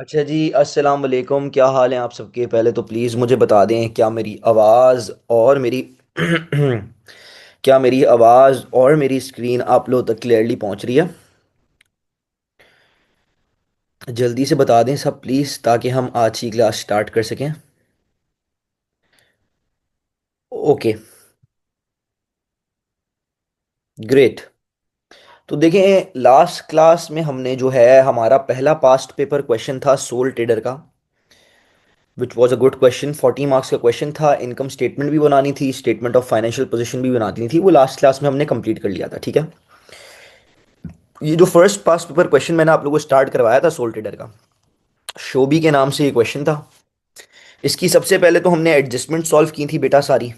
अच्छा जी, अस्सलाम वालेकुम। क्या हाल है आप सबके? पहले तो प्लीज़ मुझे बता दें, क्या मेरी आवाज़ और मेरी क्या मेरी आवाज़ और मेरी स्क्रीन आप लोग तक क्लियरली पहुंच रही है? जल्दी से बता दें सब प्लीज़, ताकि हम आज की क्लास स्टार्ट कर सकें। Okay, great. तो देखें, लास्ट क्लास में हमने जो है हमारा पहला पास्ट पेपर क्वेश्चन था सोल ट्रेडर का, which was a good question. 40 marks का क्वेश्चन था। इनकम स्टेटमेंट भी बनानी थी, स्टेटमेंट ऑफ फाइनेंशियल पोजीशन भी बनानी थी। वो लास्ट क्लास में हमने कंप्लीट कर लिया था, ठीक है। ये जो फर्स्ट पास पेपर क्वेश्चन मैंने आप लोगों को स्टार्ट करवाया था सोल ट्रेडर का, शोबी के नाम से ये क्वेश्चन था। इसकी सबसे पहले तो हमने एडजस्टमेंट सॉल्व की थी बेटा सारी।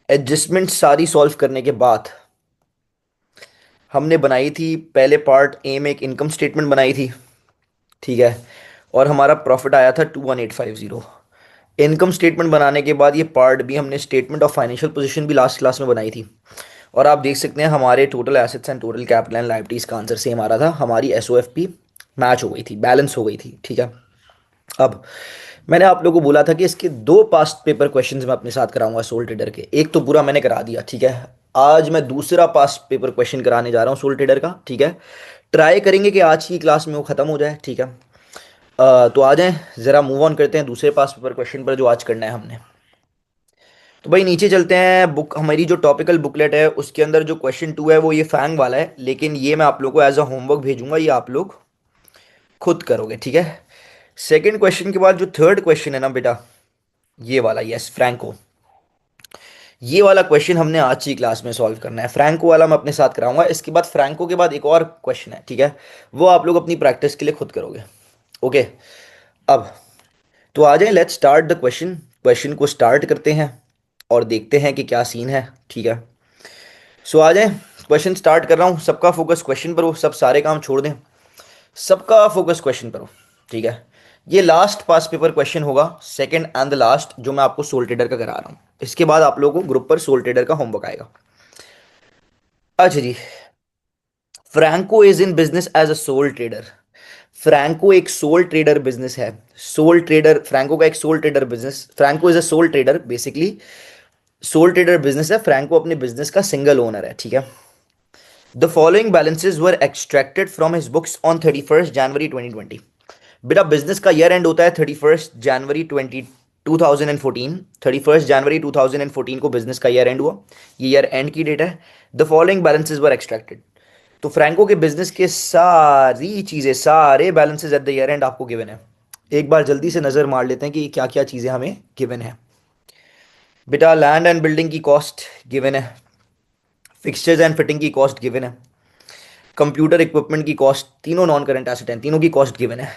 एडजस्टमेंट सारी सॉल्व करने के बाद हमने बनाई थी पहले पार्ट ए में एक इनकम स्टेटमेंट बनाई थी, ठीक है। और हमारा प्रॉफिट आया था 21850। इनकम स्टेटमेंट बनाने के बाद ये पार्ट भी हमने स्टेटमेंट ऑफ फाइनेंशियल पोजीशन भी लास्ट क्लास में बनाई थी। और आप देख सकते हैं हमारे total assets and total capital and liabilities का आंसर सेम आ रहा था। हमारी एसओएफपी मैच हो गई थी, बैलेंस हो गई थी, ठीक है। अब मैंने आप लोगों को बोला था कि इसके दो पास्ट पेपर क्वेश्चंस मैं अपने साथ कराऊंगा सोल ट्रेडर के। एक तो पूरा मैंने करा दिया, ठीक है। आज मैं दूसरा पास्ट पेपर क्वेश्चन कराने जा रहा हूँ सोल ट्रेडर का, ठीक है। ट्राई करेंगे कि आज की क्लास में वो खत्म हो जाए, ठीक है। तो आ जाएं, ज़रा मूव ऑन करते हैं दूसरे पास्ट पेपर क्वेश्चन पर जो आज करना है हमने। तो भाई नीचे चलते हैं। बुक हमारी जो टॉपिकल बुकलेट है उसके अंदर जो क्वेश्चन 2 है वो ये फैंग वाला है, लेकिन ये मैं आप लोगों को एज अ होमवर्क भेजूंगा, ये आप लोग खुद करोगे, ठीक है। सेकंड क्वेश्चन के बाद जो थर्ड क्वेश्चन है ना बेटा, ये वाला, यस, फ्रैंको। ये वाला क्वेश्चन हमने आज की क्लास में सॉल्व करना है। फ्रैंको वाला मैं अपने साथ कराऊंगा। इसके बाद फ्रैंको के बाद एक और क्वेश्चन है, ठीक है। वो आप लोग अपनी प्रैक्टिस के लिए खुद करोगे। ओके। अब तो आ जाए, let's start the question. Question को स्टार्ट करते हैं और देखते हैं कि क्या सीन है, ठीक है। सो आ जाए, क्वेश्चन स्टार्ट कर रहा हूँ। सबका फोकस क्वेश्चन पर हो, सब सारे काम छोड़ दें, सबका फोकस क्वेश्चन पर हो, ठीक है। ये लास्ट पास पेपर क्वेश्चन होगा, सेकंड एंड द लास्ट, जो मैं आपको सोल ट्रेडर का करा रहा हूँ। इसके बाद आप लोगों को ग्रुप पर सोल ट्रेडर का होमवर्क आएगा। अच्छा जी, Franco is in business as a sole trader. Franco एक सोल ट्रेडर बिजनेस है। सोल ट्रेडर, फ्रैंको का एक sole trader business, Franco is a sole trader basically. Sole trader business है, फ्रैंको अपने बिजनेस का सिंगल ओनर है, ठीक है। The following balances were extracted from his books on 31 January 2020। बेटा बिजनेस का ईयर एंड होता है 31 जनवरी 2014। 31 जनवरी 2014 को बिजनेस का ईयर एंड हुआ। ये ईयर एंड की डेट है। The following balances were extracted. तो फ्रैंको के बिजनेस के सारी चीजें, सारे balances at the year and आपको गिवन है। एक बार जल्दी से नजर मार लेते हैं कि क्या क्या चीजें हमें गिवन है। बेटा लैंड एंड बिल्डिंग की कॉस्ट गिवन है, फिक्सचर्स एंड फिटिंग की कॉस्ट गिवन है, कंप्यूटर इक्विपमेंट की कॉस्ट, तीनों नॉन करंट एसेट हैं, तीनों की कॉस्ट गिवन है।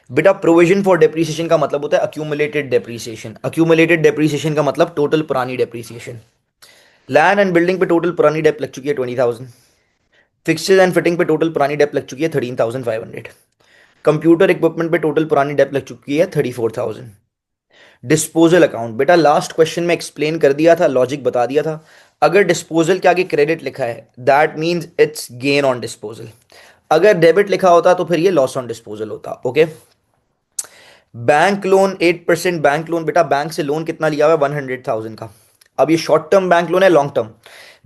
बेटा प्रोविजन फॉर डेप्रीसिएशन का मतलब होता है अक्यूमुलेटेड डेप्रीसिएशन। अक्यूमुलेटेड डेप्रीसिएशन का मतलब टोटल पुरानी डेप्रीसिएशन। लैंड एंड बिल्डिंग पे टोटल पुरानी डेप लग चुकी है 20,000। फिक्सचर्स एंड फिटिंग पे टोटल पुरानी डेप लग चुकी है 13,500। कंप्यूटर इक्विपमेंट पे टोटल पुरानी डेप लग चुकी है 34,000। डिस्पोजल अकाउंट, बेटा लास्ट क्वेश्चन में एक्सप्लेन कर दिया था, लॉजिक बता दिया था। अगर डिस्पोजल के आगे क्रेडिट लिखा है that means it's gain on disposal. अगर डेबिट लिखा होता तो फिर ये लॉस ऑन डिस्पोजल होता, okay. Bank loan 8% bank loan, बेटा बैंक से लोन कितना लिया हुआ है? 100,000 का। अब ये शॉर्ट टर्म बैंक लोन है, लॉन्ग टर्म।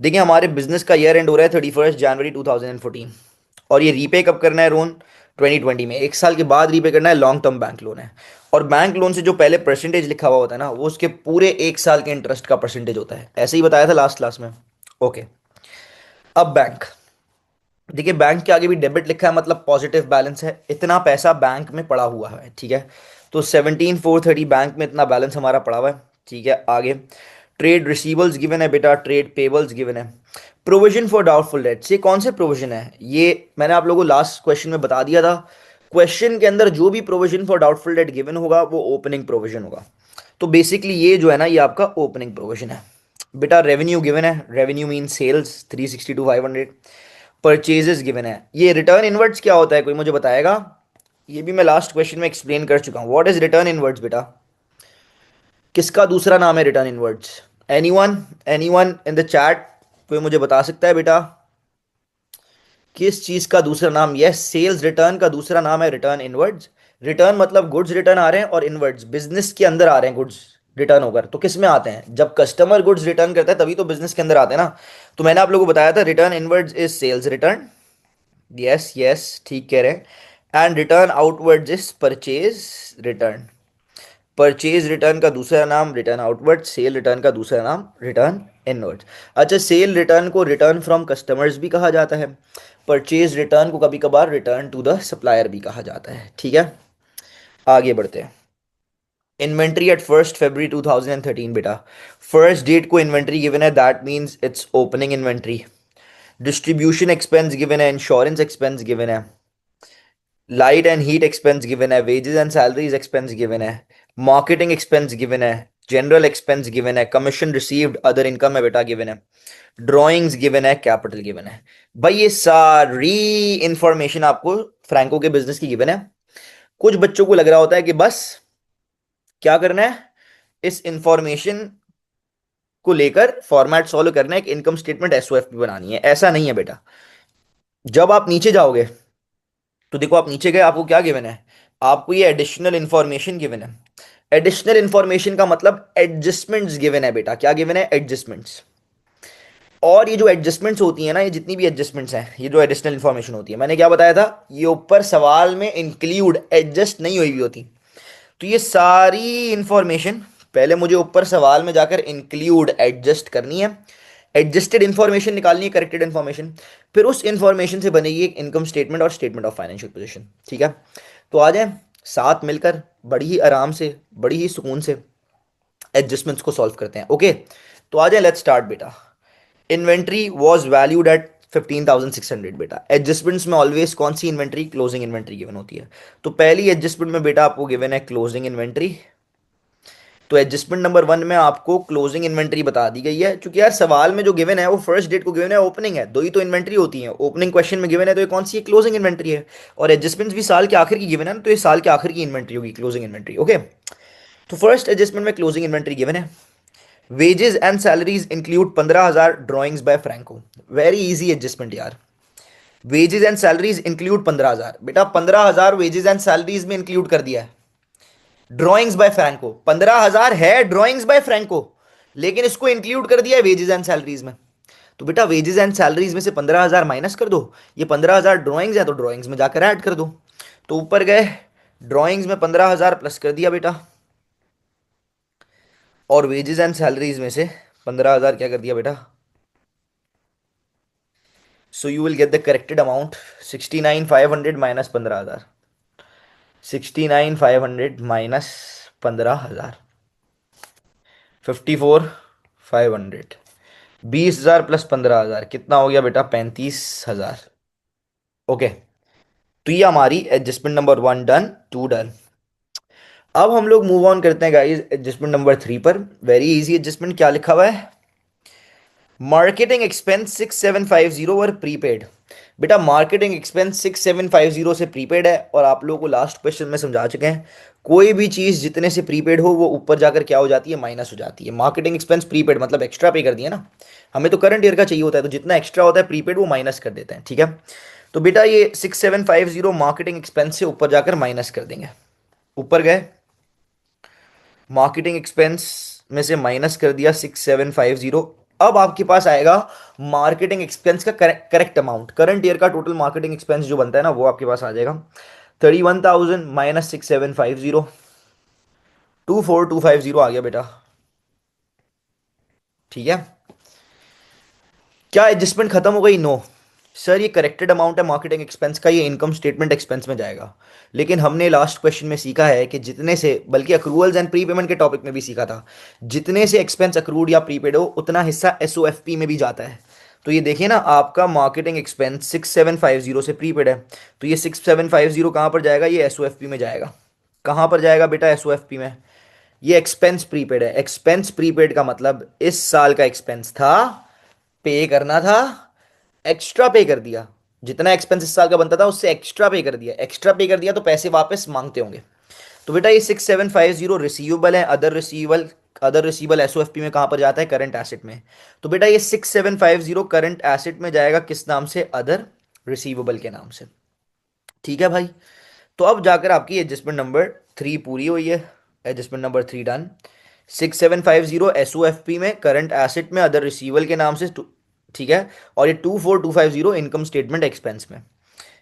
देखिए हमारे बिजनेस का ईयर एंड हो रहा है 31 जनवरी 2014, और ये रीपे कब करना है लोन? 2020 में, एक साल के बाद रीपे करना है। लॉन्ग टर्म बैंक लोन है। और बैंक लोन से जो पहले परसेंटेज लिखा हुआ होता है ना, वो उसके पूरे एक साल के इंटरेस्ट का परसेंटेज होता है। ऐसे ही बताया था लास्ट क्लास में, ओके। अब बैंक, देखिए बैंक के आगे भी डेबिट लिखा है, मतलब पॉजिटिव बैलेंस है, इतना पैसा बैंक में पड़ा हुआ है, ठीक है। तो 17,430 बैंक में इतना बैलेंस हमारा पड़ा हुआ है, ठीक है। आगे ट्रेड रिसीवल्स गिवन है बेटा, ट्रेड पेबल्स गिवन है। प्रोविजन फॉर डाउटफुल डेट्स, ये कौन से प्रोविजन है? ये मैंने आप लोगों को लास्ट क्वेश्चन में बता दिया था। क्वेश्चन के अंदर जो भी provision for doubtful date given होगा वो ओपनिंग प्रोविजन होगा। तो बेसिकली ये जो है ना, ये आपका ओपनिंग प्रोविजन है। बेटा रेवेन्यू गिवन है, revenue mean sales 360 to 500। Purchases given है। ये रिटर्न इनवर्ड्स क्या होता है, कोई मुझे बताएगा? ये भी मैं लास्ट क्वेश्चन में एक्सप्लेन कर चुका हूँ। व्हाट इज रिटर्न इनवर्ड्स बेटा? किसका दूसरा नाम है return inwards? Anyone, anyone in the chat, कोई मुझे बता सकता है बेटा? किस चीज का दूसरा नाम? यस, सेल्स रिटर्न का दूसरा नाम है रिटर्न इनवर्ड्स। रिटर्न मतलब गुड्स रिटर्न आ रहे हैं, और इनवर्ड्स बिजनेस के अंदर आ रहे हैं गुड्स रिटर्न होकर। तो किस में आते हैं? जब कस्टमर गुड्स रिटर्न करता है तभी तो बिजनेस के अंदर आते हैं ना। तो मैंने आप लोगों को बताया था return inwards is sales return. Yes yes, ठीक कह रहे हैं। And return outwards is purchase return. Purchase return का दूसरा नाम रिटर्न आउटवर्ड, सेल रिटर्न का दूसरा नाम रिटर्न इनवर्ड। अच्छा, सेल रिटर्न को रिटर्न फ्रॉम कस्टमर्स भी कहा जाता है। परचेज रिटर्न को कभी कभार रिटर्न टू द सप्लायर भी कहा जाता है। ठीक है, आगे बढ़ते हैं। इन्वेंट्री एट 1 फरवरी 2013 बेटा। फर्स्ट डेट को इन्वेंट्री गिवन है, that means it's opening inventory. Distribution expense given है, इंश्योरेंस एक्सपेंस गिवन है, light and heat expense given है, wages and salaries expense given है, मार्केटिंग एक्सपेंस गिवन है, general expense given है, commission received other income है बेटा given है, drawings given है, कैपिटल गिवन है। भाई ये सारी इंफॉर्मेशन आपको फ्रैंको के बिजनेस की गिवन है। कुछ बच्चों को लग रहा होता है कि बस क्या करना है, इस इंफॉर्मेशन को लेकर फॉर्मेट सॉल्व करना है, एक इनकम स्टेटमेंट एसओएफ बनानी है। ऐसा नहीं है बेटा। जब आप नीचे जाओगे तो देखो, आप नीचे गए, आपको क्या गिवन है? आपको ये एडिशनल इंफॉर्मेशन गिवन है। एडिशनल इंफॉर्मेशन का मतलब एडजस्टमेंट्स गिवन है बेटा। क्या गिवन है? एडजस्टमेंट्स। और ये जो एडजस्टमेंट्स होती है ना, ये जितनी भी एडजस्टमेंट्स हैं, ये जो एडिशनल इंफॉर्मेशन होती है, मैंने क्या बताया था, ये ऊपर सवाल में इंक्लूड एडजस्ट नहीं हुई भी होती। तो ये सारी इंफॉर्मेशन पहले मुझे ऊपर सवाल में जाकर इंक्लूड एडजस्ट करनी है। एडजस्टेड इंफॉर्मेशन निकालनी है, करेक्टेड इंफॉर्मेशन। फिर उस इंफॉर्मेशन से बनेगी एक इनकम स्टेटमेंट और स्टेटमेंट ऑफ फाइनेंशियल पोजीशन। ठीक है, तो आ जाए साथ मिलकर बड़ी ही आराम से, बड़ी ही सुकून से एडजस्टमेंट्स को सॉल्व करते हैं। ओके, तो आ जाए, लेट्स स्टार्ट बेटा। इन्वेंट्री वॉज वैल्यूड एट 15,600 बेटा। एडजस्टमेंट्स में ऑलवेज कौन सी इन्वेंट्री? क्लोजिंग इन्वेंट्री गिवन होती है। तो पहली एडजस्टमेंट में बेटा आपको गिवन है क्लोजिंग इन्वेंट्री। तो एडजस्टमेंट नंबर 1 में आपको क्लोजिंग इन्वेंट्री बता दी गई है, क्योंकि यार सवाल में जो गिवन है वो फर्स्ट डेट को गिवन है, ओपनिंग है, दो ही तो इन्वेंट्री होती है। ओपनिंग क्वेश्चन में गिवन है तो ये कौन सी है? क्लोजिंग इन्वेंट्री है। और एडजस्टमेंट्स भी साल के आखिर की गिवन है ना, तो ये साल के आखिर की इन्वेंट्री होगी, क्लोजिंग इन्वेंट्री। ओके, तो फर्स्ट एडजस्टमेंट में क्लोजिंग इन्वेंट्री गिवन है। Wages and salaries include 15,000 drawings by Franco. Very easy adjustment यार। वेजेस एंड सैलरीज इंक्लूड 15,000 बेटा, 15,000 वेजेस एंड सैलरीज में इंक्लूड कर दिया है। ड्रॉइंग्स बाय फ्रैंको 15,000 है, ड्रॉइंग्स बाय फ्रैंको, लेकिन इसको इंक्लूड कर दिया है वेजेस एंड सैलरीज में। तो बेटा वेजेस एंड सैलरीज में से 15,000 माइनस कर दो। ये 15,000 ड्रॉइंग्स है तो ड्रॉइंग्स में जाकर ऐड कर दो। तो ऊपर गए, ड्रॉइंग्स में 15,000 प्लस कर दिया बेटा, और वेजेस एंड सैलरीज में से 15,000 क्या कर दिया बेटा। So you will get the corrected amount 69,500 minus 15,000। 69,500 minus 15,000, 54,500। 20,000 plus 15,000 कितना हो गया बेटा? 35,000। ओके, तो ये हमारी एडजस्टमेंट नंबर 1 डन, 2 डन। अब हम लोग मूव ऑन करते हैं गाइस एडजस्टमेंट नंबर 3 पर। Very easy adjustment. क्या लिखा हुआ है? मार्केटिंग एक्सपेंस 6750 वर प्रीपेड। बेटा मार्केटिंग एक्सपेंस 6750 से प्रीपेड है, और आप लोगों को लास्ट क्वेश्चन में समझा चुके हैं, कोई भी चीज जितने से प्रीपेड हो वो ऊपर जाकर क्या हो जाती है? माइनस हो जाती है। मार्केटिंग एक्सपेंस प्रीपेड मतलब एक्स्ट्रा पे कर दिया ना, हमें तो करंट ईयर का चाहिए होता है, तो जितना एक्स्ट्रा होता है प्रीपेड वो माइनस कर देते हैं। ठीक है, तो बेटा ये 6750 मार्केटिंग एक्सपेंस से ऊपर जाकर माइनस कर देंगे। ऊपर गए, मार्केटिंग एक्सपेंस में से माइनस कर दिया 6750। अब आपके पास आएगा मार्केटिंग एक्सपेंस का करेक्ट अमाउंट। करंट ईयर का टोटल मार्केटिंग एक्सपेंस जो बनता है ना, वो आपके पास आ जाएगा 31,000 माइनस 6750, 24,250 आ गया बेटा। ठीक है, क्या एडजस्टमेंट खत्म हो गई? नो सर, ये करेक्टेड अमाउंट है मार्केटिंग एक्सपेंस का, ये इनकम स्टेटमेंट एक्सपेंस में जाएगा। लेकिन हमने लास्ट क्वेश्चन में सीखा है कि जितने से, बल्कि अक्रूवल्स एंड प्रीपेमेंट के टॉपिक में भी सीखा था, जितने से एक्सपेंस अक्रूड या प्रीपेड हो उतना हिस्सा एसओएफपी में भी जाता है। तो ये देखिए ना, आपका मार्केटिंग एक्सपेंस 6750 से प्रीपेड है, तो ये 6750 कहाँ पर जाएगा? ये एसओएफपी में जाएगा। कहाँ पर जाएगा बेटा? एसओएफपी में। ये एक्सपेंस प्रीपेड है। एक्सपेंस प्रीपेड का मतलब इस साल का एक्सपेंस था, पे करना था, एक्स्ट्रा पे कर दिया। जितना एक्सपेंस इस साल का बनता था उससे एक्स्ट्रा पे कर दिया। एक्स्ट्रा पे कर दिया तो पैसे वापस मांगते होंगे। तो बेटा ये 6750 रिसीवेबल है। अदर रिसीवेबल एसओएफपी में कहां पर जाता है? करंट एसेट में। तो बेटा ये 6750 करंट एसेट में जाएगा, किस नाम से? अदर रिसीवेबल के नाम से। ठीक है भाई। तो अब जाकर आपकी एडजस्टमेंट नंबर 3 पूरी हुई है। Adjustment number 3 done. 6750 एसओएफपी में, करंट एसेट में, अदर रिसीवल के नाम से। ठीक है। और ये 24250 इनकम स्टेटमेंट एक्सपेंस में।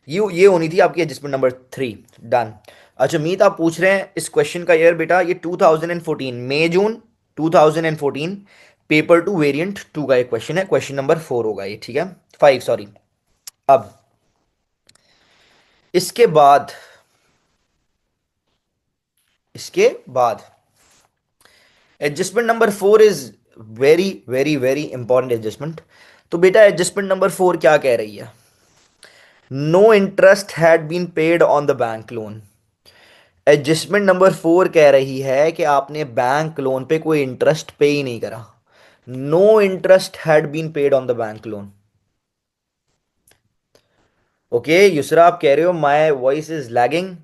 ये होनी थी आपकी एडजस्टमेंट नंबर 3। डन। अच्छा मीत, आप पूछ रहे हैं इस क्वेश्चन का ईयर बेटा, ये 2014 मई जून 2014 पेपर 2 वेरिएंट 2 का एक क्वेश्चन है। क्वेश्चन नंबर 4 होगा ये। ठीक है, 5 सॉरी। अब इसके बाद, इसके बाद adjustment number 4 is very very very important adjustment. तो बेटा एडजस्टमेंट नंबर 4 क्या कह रही है? No interest had been paid on the bank loan. Adjustment number 4 कह रही है कि आपने बैंक लोन पे कोई इंटरेस्ट पे ही नहीं करा। No interest had been paid on the bank loan. Okay Yusra, आप कह रहे हो my voice is lagging.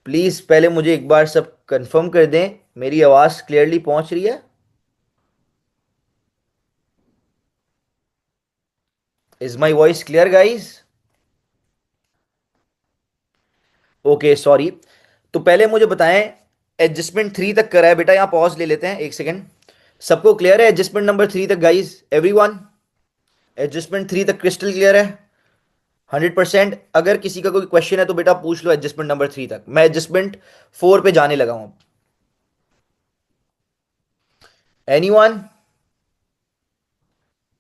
Please पहले मुझे एक बार सब कंफर्म कर दें, मेरी आवाज क्लियरली पहुंच रही है? Is my voice clear guys? Okay sorry. तो पहले मुझे बताएं, एडजस्टमेंट 3 तक करा है बेटा? यहां पॉज ले लेते हैं एक सेकेंड। सबको क्लियर है एडजस्टमेंट नंबर 3 तक गाइज? एवरीवन, एडजस्टमेंट 3 तक क्रिस्टल क्लियर है? 100%। अगर किसी का कोई क्वेश्चन है तो बेटा पूछ लो एडजस्टमेंट नंबर 3 तक। मैं एडजस्टमेंट 4 पे जाने लगा हूं। Anyone?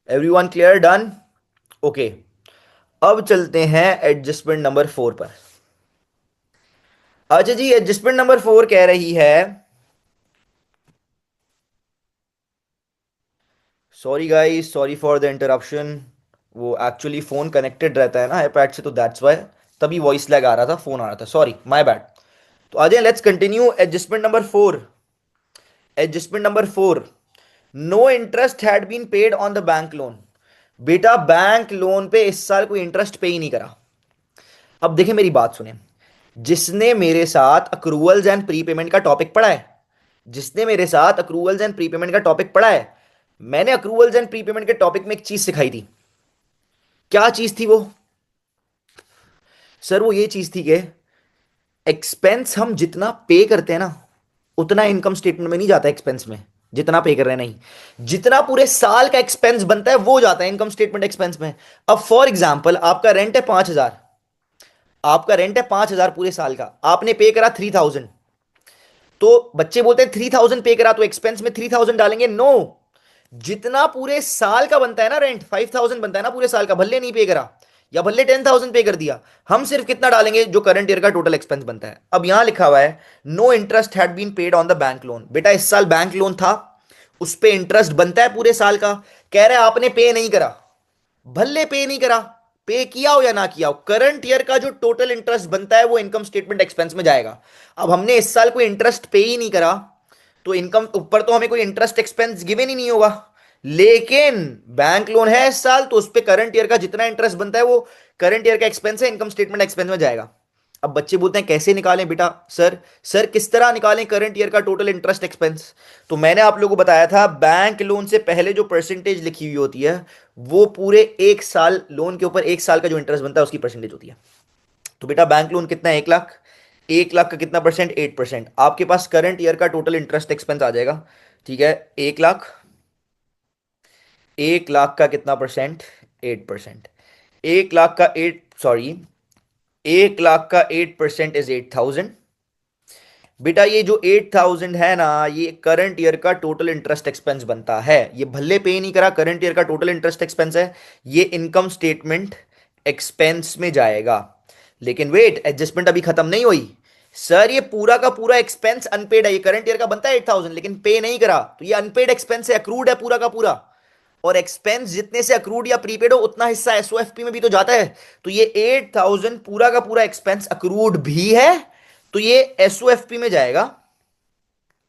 Everyone clear? Done. Okay. अब चलते हैं एडजस्टमेंट नंबर 4 पर। अच्छा जी, एडजस्टमेंट नंबर 4 कह रही है, sorry guys, sorry for the interruption. वो एक्चुअली फोन कनेक्टेड रहता है ना आईपैड से, तो दैट्स वाई तभी वॉइस लैग आ रहा था, फोन आ रहा था, सॉरी माय बैड। तो आ जाए, let's continue adjustment number 4। Adjustment number 4, no interest had been paid on the bank loan. बेटा बैंक लोन पे इस साल कोई इंटरेस्ट पे ही नहीं करा। अब देखिए मेरी बात सुने, जिसने मेरे साथ अक्रूवल्स एंड प्रीपेमेंट का टॉपिक पढ़ा है, जिसने मेरे साथ अक्रूवल्स एंड प्रीपेमेंट का टॉपिक पढ़ा है, मैंने अक्रूवल्स एंड प्रीपेमेंट के टॉपिक में एक चीज सिखाई थी। क्या चीज थी वो? सर वो ये चीज थी कि एक्सपेंस हम जितना पे करते हैं ना, उतना इनकम स्टेटमेंट में नहीं जाता एक्सपेंस में। जितना पे कर रहे हैं नहीं, जितना पूरे साल का एक्सपेंस बनता है वो जाता है इनकम स्टेटमेंट एक्सपेंस में। अब फॉर एग्जाम्पल आपका रेंट है 5,000, आपका रेंट है 5,000 पूरे साल का, आपने पे करा 3,000। तो बच्चे बोलते हैं 3,000 पे करा तो एक्सपेंस में 3,000 डालेंगे। नो, जितना पूरे साल का बनता है ना, रेंट 5,000 बनता है ना पूरे साल का, भले नहीं पे करा या भले 10,000 पे कर दिया, हम सिर्फ कितना डालेंगे? जो करंट ईयर का टोटल एक्सपेंस बनता है। अब यहां लिखा हुआ है no interest had been paid on the bank loan. बेटा इस साल बैंक लोन था, उस पे इंटरेस्ट बनता है पूरे साल का। कह रहे हैं आपने पे नहीं करा, भले पे नहीं करा, पे किया हो या ना किया हो, करंट ईयर का जो टोटल इंटरेस्ट बनता है वो इनकम स्टेटमेंट एक्सपेंस में जाएगा। अब हमने इस साल कोई इंटरेस्ट पे ही नहीं करा, तो इनकम ऊपर तो हमें कोई इंटरेस्ट एक्सपेंस गिवन ही नहीं होगा। लेकिन बैंक लोन है इस साल, तो उस पर करंट ईयर का जितना इंटरेस्ट बनता है वो करंट ईयर का एक्सपेंस है, इनकम स्टेटमेंट एक्सपेंस में जाएगा। अब बच्चे बोलते हैं कैसे निकालें बेटा? सर किस तरह निकालें करंट ईयर का टोटल इंटरेस्ट एक्सपेंस? तो मैंने आप लोगों को बताया था, बैंक लोन से पहले जो परसेंटेज लिखी हुई होती है वो पूरे एक साल लोन के ऊपर, एक साल का जो इंटरेस्ट बनता है उसकी परसेंटेज होती है। तो बेटा बैंक लोन कितना है? 1,00,000। 1,00,000 का कितना परसेंट? 8%। आपके पास करंट ईयर का टोटल इंटरेस्ट एक्सपेंस आ जाएगा। ठीक है, 1,00,000, 1,00,000 का कितना परसेंट? 8%। 1,00,000 का 8% इज 8,000। बेटा ये जो 8,000 है ना, ये करंट ईयर का टोटल इंटरेस्ट एक्सपेंस बनता है। ये भले पे नहीं करा, करंट ईयर का टोटल इंटरेस्ट एक्सपेंस है, ये इनकम स्टेटमेंट एक्सपेंस में जाएगा। लेकिन वेट, एडजस्टमेंट अभी खत्म नहीं हुई। सर ये पूरा का पूरा एक्सपेंस अनपेड है, ये करंट ईयर का बनता है 8,000 लेकिन पे नहीं करा, तो ये अनपेड एक्सपेंस है, अक्रूड है पूरा का पूरा। और एक्सपेंस जितने से अक्रूड या प्रीपेड हो उतना हिस्सा एसओएफपी में भी तो जाता है। तो ये 8,000 पूरा का पूरा एक्सपेंस अक्रूड भी है, तो ये एसओएफपी में जाएगा।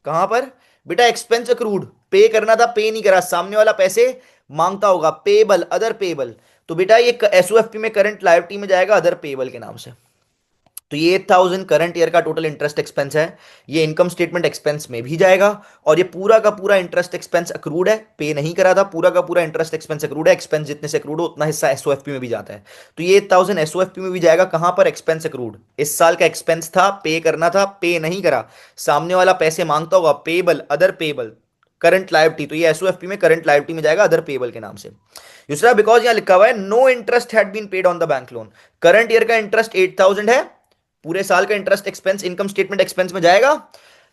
कहां पर? बेटा एक्सपेंस अक्रूड, पे करना था पे नहीं करा, सामने वाला पैसे मांगता होगा, पेबल, अदर पेबल। तो बेटा ये एसओएफपी में करंट लायबिलिटी में जाएगा अदर पेबल के नाम से। तो तो ये 8,000 करंट ईयर का टोटल इंटरेस्ट एक्सपेंस है, ये इनकम स्टेटमेंट एक्सपेंस में भी जाएगा, और ये पूरा का पूरा इंटरेस्ट एक्सपेंस अक्रूड है, पे नहीं करा था, पूरा का पूरा इंटरेस्ट एक्सपेंस अक्रूड है, एक्सपेंस जितने से अक्रूड हो उतना हिस्सा एसओएफपी में भी जाता है। तो ये 8,000 एसओएफपी में भी जाएगा, कहां पर? Expense accrued. इस साल का एक्सपेंस था, पे करना था, पे नहीं करा, सामने वाला पैसे मांगता होगा, payable, other payable, current liability, तो ये एसओएफपी में करंट लायबिलिटी में जाएगा, अदर पेबल के नाम से। दूसरा, बिकॉज यहां लिखा हुआ है no interest had been paid on the bank loan, current year का इंटरेस्ट 8,000 है, पूरे साल का interest expense income statement expense में जाएगा।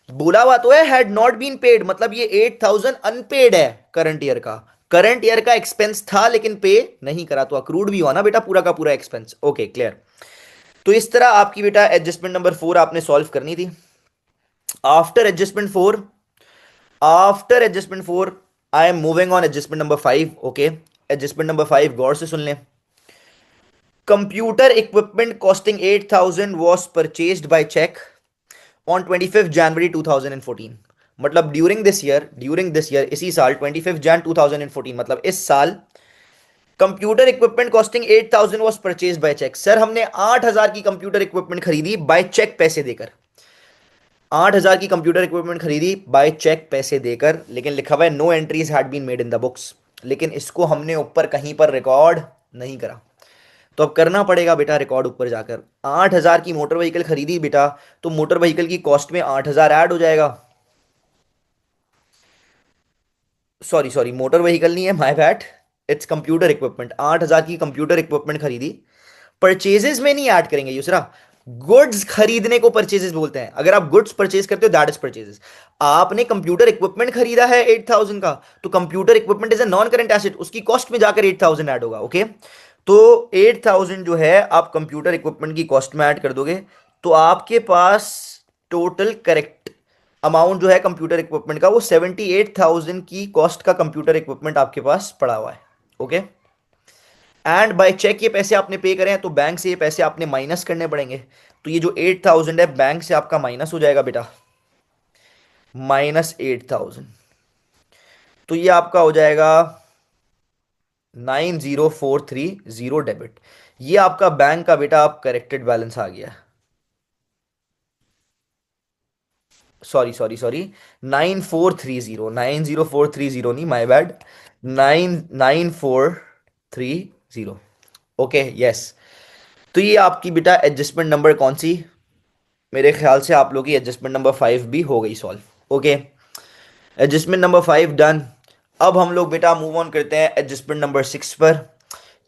बोला हुआ तो है हैड नॉट बीन पेड, मतलब ये 8,000 अनपेड है करंट ईयर का, करंट ईयर का एक्सपेंस था लेकिन पे नहीं करा, तो अक्रूड भी हुआ ना बेटा पूरा का पूरा एक्सपेंस। Okay, clear. तो इस तरह आपकी बेटा एडजस्टमेंट नंबर 4 आपने सॉल्व करनी थी। After adjustment 4, after adjustment 4 I am moving on adjustment number 5। Okay, adjustment number 5 गौर से सुन लें। Computer equipment costing 8,000 was purchased by check on 25th January 2014। मतलब ड्यूरिंग दिस ईयर इसी साल 25th Jan 2014, मतलब इस साल computer equipment costing 8,000 was purchased by check। Sir हमने 8,000 की कंप्यूटर इक्विपमेंट खरीदी बाय चेक, पैसे देकर। 8,000 की कंप्यूटर इक्विपमेंट खरीदी बाय चेक, पैसे देकर, लेकिन लिखा हुआ है no entries had been made in the books, लेकिन इसको हमने ऊपर कहीं पर रिकॉर्ड नहीं करा। तो अब करना पड़ेगा बेटा रिकॉर्ड ऊपर जाकर। 8,000 की मोटर व्हीकल खरीदी बेटा, तो मोटर व्हीकल की कॉस्ट में 8,000 ऐड हो जाएगा। सॉरी सॉरी, मोटर व्हीकल नहीं है, my bad, it's computer equipment. 8,000 की कंप्यूटर इक्विपमेंट खरीदी, परचेजेस में नहीं ऐड करेंगे यूसरा, गुड्स खरीदने को परचेजेस बोलते हैं। अगर आप गुड्स परचेज करते हो दैट इज परचेजेस। आपने कंप्यूटर इक्विपमेंट खरीदा है 8,000 का, तो computer equipment is a non current asset, उसकी कॉस्ट में जाकर 8,000 ऐड होगा। ओके, तो 8,000 जो है आप कंप्यूटर इक्विपमेंट की कॉस्ट में ऐड कर दोगे, तो आपके पास टोटल करेक्ट अमाउंट जो है कंप्यूटर इक्विपमेंट का वो 78,000 की कॉस्ट का कंप्यूटर इक्विपमेंट आपके पास पड़ा हुआ है। ओके, एंड बाय चेक ये पैसे आपने पे करे हैं, तो बैंक से ये पैसे आपने माइनस करने पड़ेंगे। तो ये जो 8,000 है बैंक से आपका माइनस हो जाएगा बेटा, -8,000, तो ये आपका हो जाएगा 90,430 डेबिट। ये आपका बैंक का बेटा आप करेक्टेड बैलेंस आ गया। सॉरी सॉरी सॉरी, 9430, 90430 नहीं, माय बैड, 99430। Okay, yes. तो ये आपकी बेटा एडजस्टमेंट नंबर कौन सी? मेरे ख्याल से आप लोग की एडजस्टमेंट नंबर 5 भी हो गई solve. Okay, adjustment number 5 done. अब हम लोग बेटा मूव ऑन करते हैं एडजस्टमेंट नंबर 6 पर।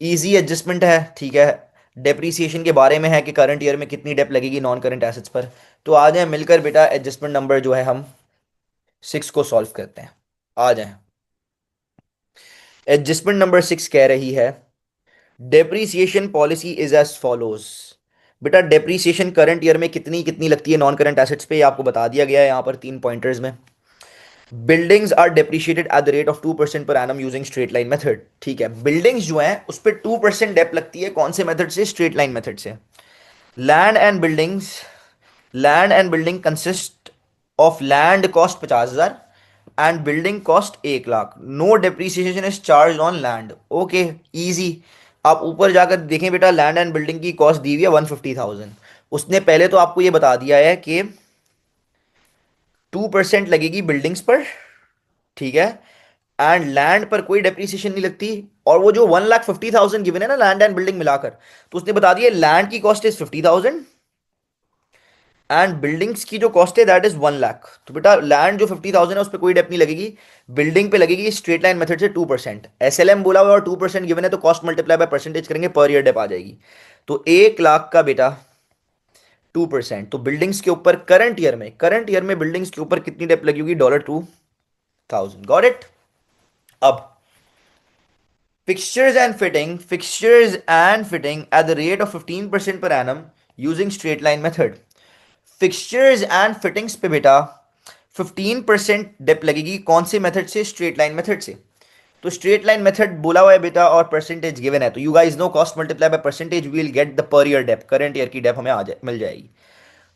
इजी एडजस्टमेंट है, ठीक है, डेप्रीसिएशन के बारे में है कि करंट ईयर में कितनी डेप लगेगी नॉन करंट एसेट्स पर। तो आ जाए मिलकर बेटा एडजस्टमेंट नंबर जो है हम 6 को सॉल्व करते हैं। आ जाए, एडजस्टमेंट नंबर 6 कह रही है depreciation policy is as follows. बेटा डेप्रीसिएशन करंट ईयर में कितनी कितनी लगती है नॉन करंट एसेट्स पे, आपको बता दिया गया है यहाँ पर 3 पॉइंटर्स में। Buildings are depreciated at the rate of 2% per annum using straight line method. ठीक है, बिल्डिंग्स जो हैं उस पर 2% डेप लगती है, कौन से मेथड से? स्ट्रेट लाइन मेथड से। Land and buildings, land and building consist of land cost 50,000 and building cost 1,00,000। No depreciation is charged on land. Okay, easy. आप ऊपर जाकर देखें बेटा, लैंड एंड बिल्डिंग की कॉस्ट दी हुई है 150,000। उसने पहले तो आपको ये बता दिया है कि 2% लगेगी बिल्डिंग्स पर, ठीक है, एंड लैंड पर कोई डेप्रिसिएशन नहीं लगती। और वो जो 1,50,000 गिवन है ना लैंड एंड बिल्डिंग मिलाकर, तो उसने बता दिया लैंड की कॉस्ट इज 50,000 एंड बिल्डिंग्स की जो कॉस्ट है दैट इज 1,00,000। तो बेटा लैंड जो 50,000 है उस पर कोई डेप नहीं लगेगी, बिल्डिंग पे लगेगी स्ट्रेट लाइन मेथड से 2%। एसएलएम बोला हुआ और 2% गिवन है, तो कॉस्ट मल्टीप्लाई बाय परसेंटेज करेंगे, पर ईयर डेप आ जाएगी। तो 1,00,000 का बेटा 2%, तो बिल्डिंग्स के ऊपर करंट ईयर में बिल्डिंग्स के ऊपर कितनी डेप लगी होगी? $2,000। Got it. अब fixtures and fitting at the rate of 15% per annum using straight line method। Fixtures and fittings पे बेटा 15% डिप लगेगी, कौन से मेथड से? स्ट्रेट लाइन मेथड से। तो स्ट्रेट लाइन मेथड बोला हुआ है बेटा और परसेंटेज गिवन है, तो you guys know cost multiply by percentage we will get the per year dep, current year की डेप हमें आ जाए मिल जाएगी।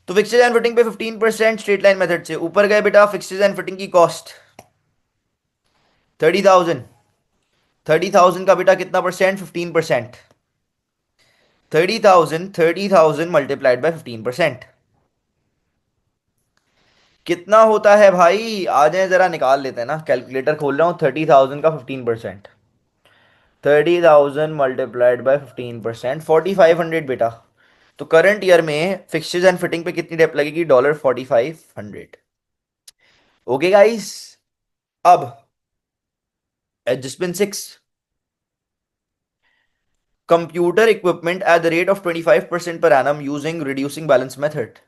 तो फिक्सचर्स एंड फिटिंग पे 15% स्ट्रेट लाइन मेथड से ऊपर गए बेटा, फिक्सचर्स एंड फिटिंग की कॉस्ट 30,000। 30,000 का बेटा कितना परसेंट? 15%। 30,000 मल्टीप्लाइड बाय 15%, कितना होता है भाई? आ जाए जरा निकाल लेते हैं ना, कैलकुलेटर खोल रहा हूँ। 30,000 का 15%, 30,000 मल्टीप्लाइड बाय 15%, 4,500 बेटा। तो करंट ईयर में फिक्सचर्स एंड फिटिंग पे कितनी डेप लगेगी? $4,500। Okay guys. अब adjustment 6, computer equipment at the rate of 25% पर annum using reducing balance method.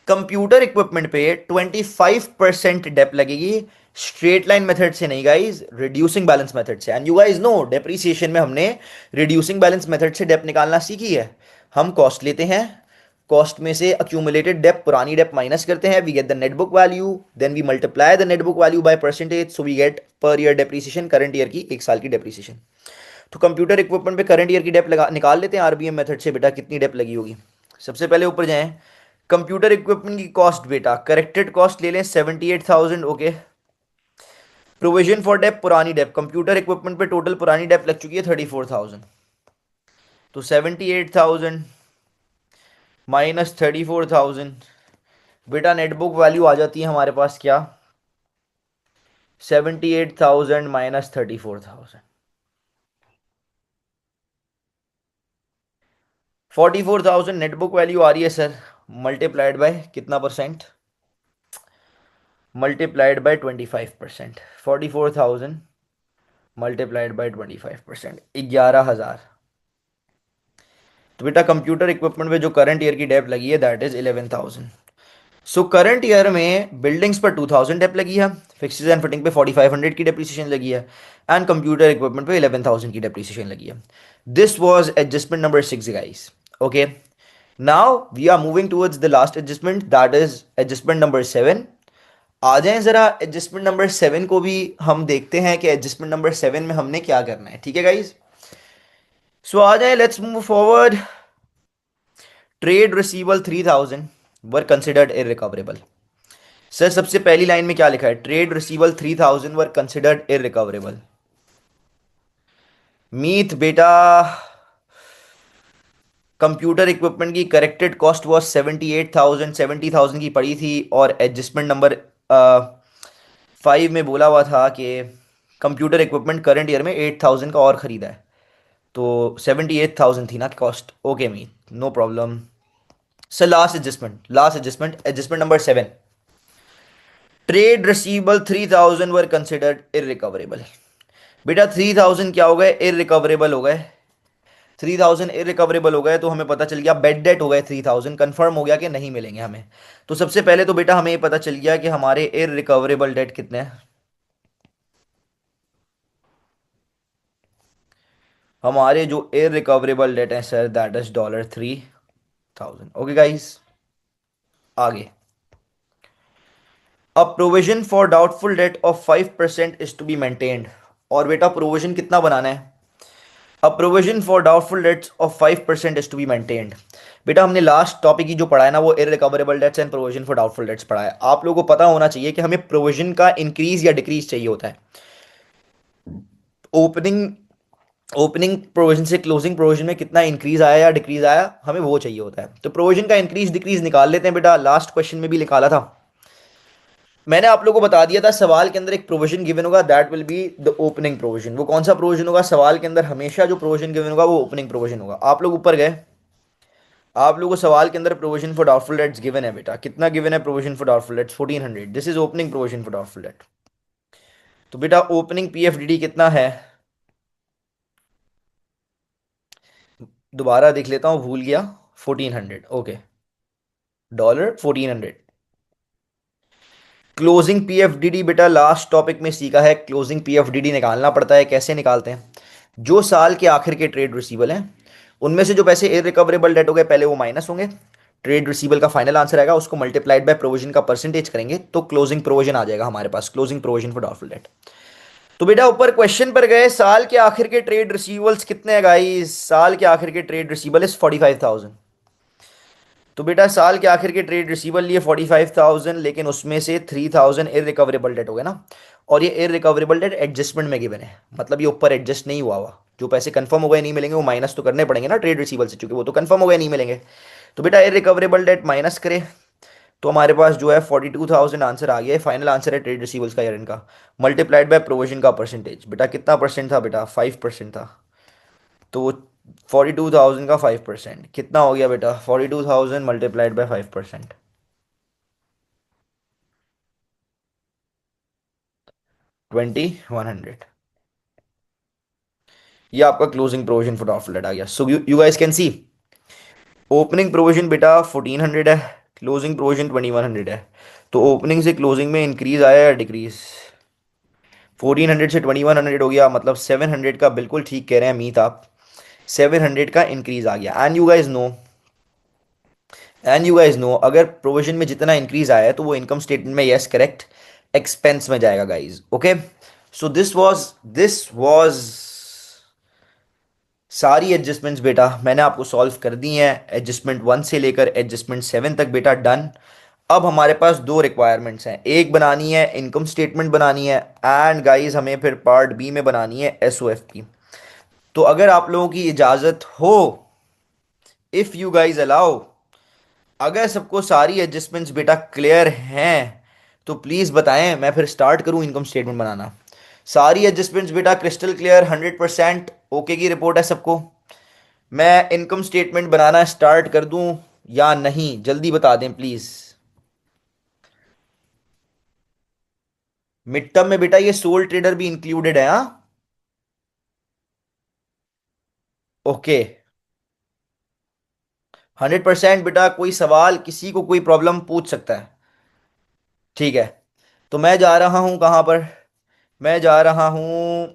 Computer equipment पे 25% डेप लगेगी, स्ट्रेट लाइन मेथड से नहीं गाइस, रिड्यूसिंग बैलेंस मेथड से। And you guys know depreciation में हमने रिड्यूसिंग बैलेंस मेथड से डेप निकालना सीखी है। हम कॉस्ट लेते हैं, कॉस्ट में से अक्यूमुलेटेड डेप, पुरानी डेप माइनस करते हैं, we get the net book value, then we multiply the net book value by percentage, so we get per year depreciation, current year की एक साल की डेप्रीसिएशन। तो कंप्यूटर इक्विपमेंट पे करंट ईयर की डेप लगा निकाल लेते हैं आरबीएम मेथड से। बेटा कितनी डेप लगी होगी? सबसे पहले ऊपर जाएं, कंप्यूटर इक्विपमेंट की कॉस्ट बेटा, करेक्टेड कॉस्ट ले लें 78,000। ओके, प्रोविजन फॉर डेप, पुरानी डेप, कंप्यूटर इक्विपमेंट पे टोटल पुरानी डेप लग चुकी है 34,000। तो 78,000 माइनस 34,000, बेटा नेटबुक वैल्यू आ जाती है हमारे पास क्या? 78,000 माइनस 34,000, 44,000 नेटबुक वैल्यू आ रही है सर, मल्टीप्लाइड बाय कितना percent? Multiplied by 25%, 44,000 multiplied by 25%, 11,000। तो बेटा कंप्यूटर इक्विपमेंट में जो करंट ईयर की डेप लगी है that is 11,000। So current year में बिल्डिंग्स पर 2,000 डेप लगी है, फिक्सेस एंड फिटिंग पे 4,500 की डेप्रिसिएशन लगी है, एंड कंप्यूटर इक्विपमेंट पे 11,000 की डेप्रिसिएशन लगी है। This was adjustment number 6 guys. Okay, now we are moving towards the last adjustment that is adjustment number 7। आ जाएं जरा एडजस्टमेंट नंबर 7 को भी हम देखते हैं कि एडजस्टमेंट नंबर 7 में हमने क्या करना है। ठीक है गाइस, सो आ जाए, let's move forward. Trade receivable 3,000 were considered irrecoverable. Sir सबसे पहली लाइन में क्या लिखा है? Trade receivable 3,000 were considered irrecoverable. Meet बेटा, कंप्यूटर इक्विपमेंट की करेक्टेड कॉस्ट वॉज 78,000, 70,000 की पड़ी थी, और एडजस्टमेंट नंबर 5 में बोला हुआ था कि कंप्यूटर इक्विपमेंट करंट ईयर में 8,000 का और ख़रीदा है, तो 78,000 थी ना cost. Okay me, no problem. Sir last adjustment adjustment number 7, trade receivable 3,000 were considered irrecoverable. बेटा 3,000 क्या हो गए? इररिकवरेबल हो गए। 3,000 इररिकवरेबल हो गए तो हमें पता चल गया बेड डेट हो गए, 3,000 कंफर्म हो गया कि नहीं मिलेंगे हमें। तो सबसे पहले तो बेटा हमें ये पता चल गया कि हमारे इररिकवरेबल डेट कितने हैं। हमारे जो इररिकवरेबल डेट है sir that is $3,000। Okay guys, आगे। अब provision for doubtful debt of 5% is to be maintained. और बेटा प्रोविजन कितना बनाना है? अब provision for doubtful debts of 5% is to be maintained. बेटा हमने लास्ट टॉपिक की जो पढ़ा है ना वो irrecoverable debts and provision for doubtful debts पढ़ा है। आप लोगों को पता होना चाहिए कि हमें प्रोविजन का इंक्रीज या डिक्रीज चाहिए होता है। ओपनिंग ओपनिंग प्रोविजन से क्लोजिंग प्रोविजन में कितना इंक्रीज आया या डिक्रीज आया, हमें वो चाहिए होता है। तो प्रोविजन का इंक्रीज डिक्रीज निकाल लेते हैं बेटा, लास्ट क्वेश्चन में भी निकाला था। मैंने आप लोगों को बता दिया था सवाल के अंदर एक प्रोविजन गिवन होगा that will be the opening provision. वो कौन सा प्रोविजन होगा? सवाल के अंदर हमेशा जो प्रोविजन गिवन होगा वो ओपनिंग प्रोविजन होगा। आप लोग ऊपर गए, आप लोगों को सवाल के अंदर provision for doubtful dates given है बेटा। कितना गिवन है provision for doubtful dates? 1,400। This is opening provision for doubtful debt. तो बेटा ओपनिंग पीएफडीडी कितना है? दोबारा देख लेता हूँ, भूल गया। 1,400। ओके, $1,400। क्लोजिंग पीएफडीडी बेटा लास्ट टॉपिक में सीखा है, क्लोजिंग पीएफडीडी निकालना पड़ता है। कैसे निकालते हैं? जो साल के आखिर के ट्रेड रिसीवेबल हैं उनमें से जो पैसे इररिकवरेबल डेट हो गए पहले वो माइनस होंगे, ट्रेड रिसीवेबल का फाइनल आंसर आएगा, उसको मल्टीप्लाइड बाय प्रोविजन का परसेंटेज करेंगे तो क्लोजिंग प्रोविजन आ जाएगा हमारे पास, closing provision for doubtful debt. तो बेटा ऊपर क्वेश्चन पर गए, साल के आखिर के ट्रेड रिसीवेबल्स कितने हैं गाइस? साल के आखिर के ट्रेड रिसीवेबल इज 45,000। तो बेटा साल के आखिर के ट्रेड रिसीवेबल लिए 45,000, लेकिन उसमें से 3,000 इररिकवरेबल डेट हो गए ना, और ये इररिकवरेबल डेट एडजस्टमेंट में गिवन है, मतलब ये ऊपर एडजस्ट नहीं हुआ हुआ। जो पैसे कंफर्म हो गए नहीं मिलेंगे वो माइनस तो करने पड़ेंगे ना ट्रेड रिसीवल से, क्योंकि वो तो कंफर्म हो गए नहीं मिलेंगे। तो बेटा इरिकवरेबल डेट माइनस करें तो हमारे पास जो है 42,000 आंसर आ गया है। फाइनल आंसर है ट्रेड रिसीवल्स का ईयर एंड का, मल्टीप्लाइड बाय प्रोविजन का परसेंटेज। बेटा कितना परसेंट था बेटा? 5% था। तो 42,000 का 5% कितना हो गया बेटा? 42,000 मल्टीप्लाइड बाय 5%, 2,100। ये आपका क्लोजिंग प्रोविजन फॉर ऑफर आ गया। So you guys can see opening provision बेटा 1,400 है, क्लोजिंग प्रोविजन 2,100 है। तो ओपनिंग से क्लोजिंग में इंक्रीज आया या डिक्रीज? 1,400 से 2,100 हो गया, मतलब 700 का, बिल्कुल ठीक कह रहे हैं मीत आप, 700 का इंक्रीज आ गया। एंड यू गाइज नो अगर प्रोविजन में जितना इंक्रीज आया है तो वो इनकम स्टेटमेंट में, यस करेक्ट, एक्सपेंस में जाएगा guys. Okay, so this was सारी एडजस्टमेंट्स बेटा मैंने आपको सॉल्व कर दी हैं, एडजस्टमेंट 1 से लेकर एडजस्टमेंट 7 तक बेटा डन। अब हमारे पास दो रिक्वायरमेंट्स हैं, एक बनानी है इनकम स्टेटमेंट बनानी है, एंड गाइज हमें फिर पार्ट बी में बनानी है एसओएफ की। तो अगर आप लोगों की इजाज़त हो, इफ़ यू गाइज अलाउ, अगर सबको सारी एडजस्टमेंट्स बेटा क्लियर हैं तो प्लीज़ बताएं, मैं फिर स्टार्ट करूं इनकम स्टेटमेंट बनाना। सारी एडजस्टमेंट्स बेटा क्रिस्टल क्लियर, 100% ओके की रिपोर्ट है सबको? मैं इनकम स्टेटमेंट बनाना स्टार्ट कर दूं या नहीं, जल्दी बता दें प्लीज़। मिड टर्म में बेटा ये सोल ट्रेडर भी इंक्लूडेड है, हाँ? ओके, 100% बेटा, कोई सवाल किसी को कोई प्रॉब्लम पूछ सकता है। ठीक है, तो मैं जा रहा हूं कहां पर? मैं जा रहा हूं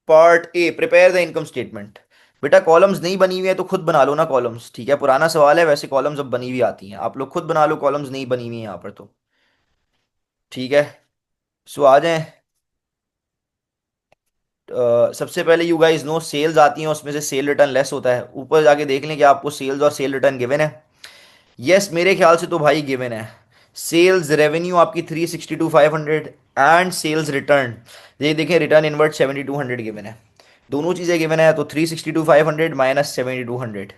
part A, prepare the income statement. बेटा कॉलम्स नहीं बनी हुई है तो खुद बना लो ना कॉलम्स, ठीक है? पुराना सवाल है, वैसे कॉलम्स अब बनी हुई आती हैं, आप लोग खुद बना लो कॉलम्स, नहीं बनी हुई है यहाँ पर तो। ठीक है, सो आ जाएं। सबसे पहले यू गाइस नो सेल्स आती हैं, उसमें से सेल रिटर्न लेस होता है। ऊपर जाके देख लें कि आपको सेल्स और सेल रिटर्न गिवन है। यस, मेरे ख्याल से तो भाई गिवन है। सेल्स रेवेन्यू आपकी 362,500 एंड सेल्स रिटर्न, ये देखें रिटर्न इनवर्ट 7,200 गिवन है। दोनों चीज़ें गिवन है, तो 362,500 माइनस 7,200,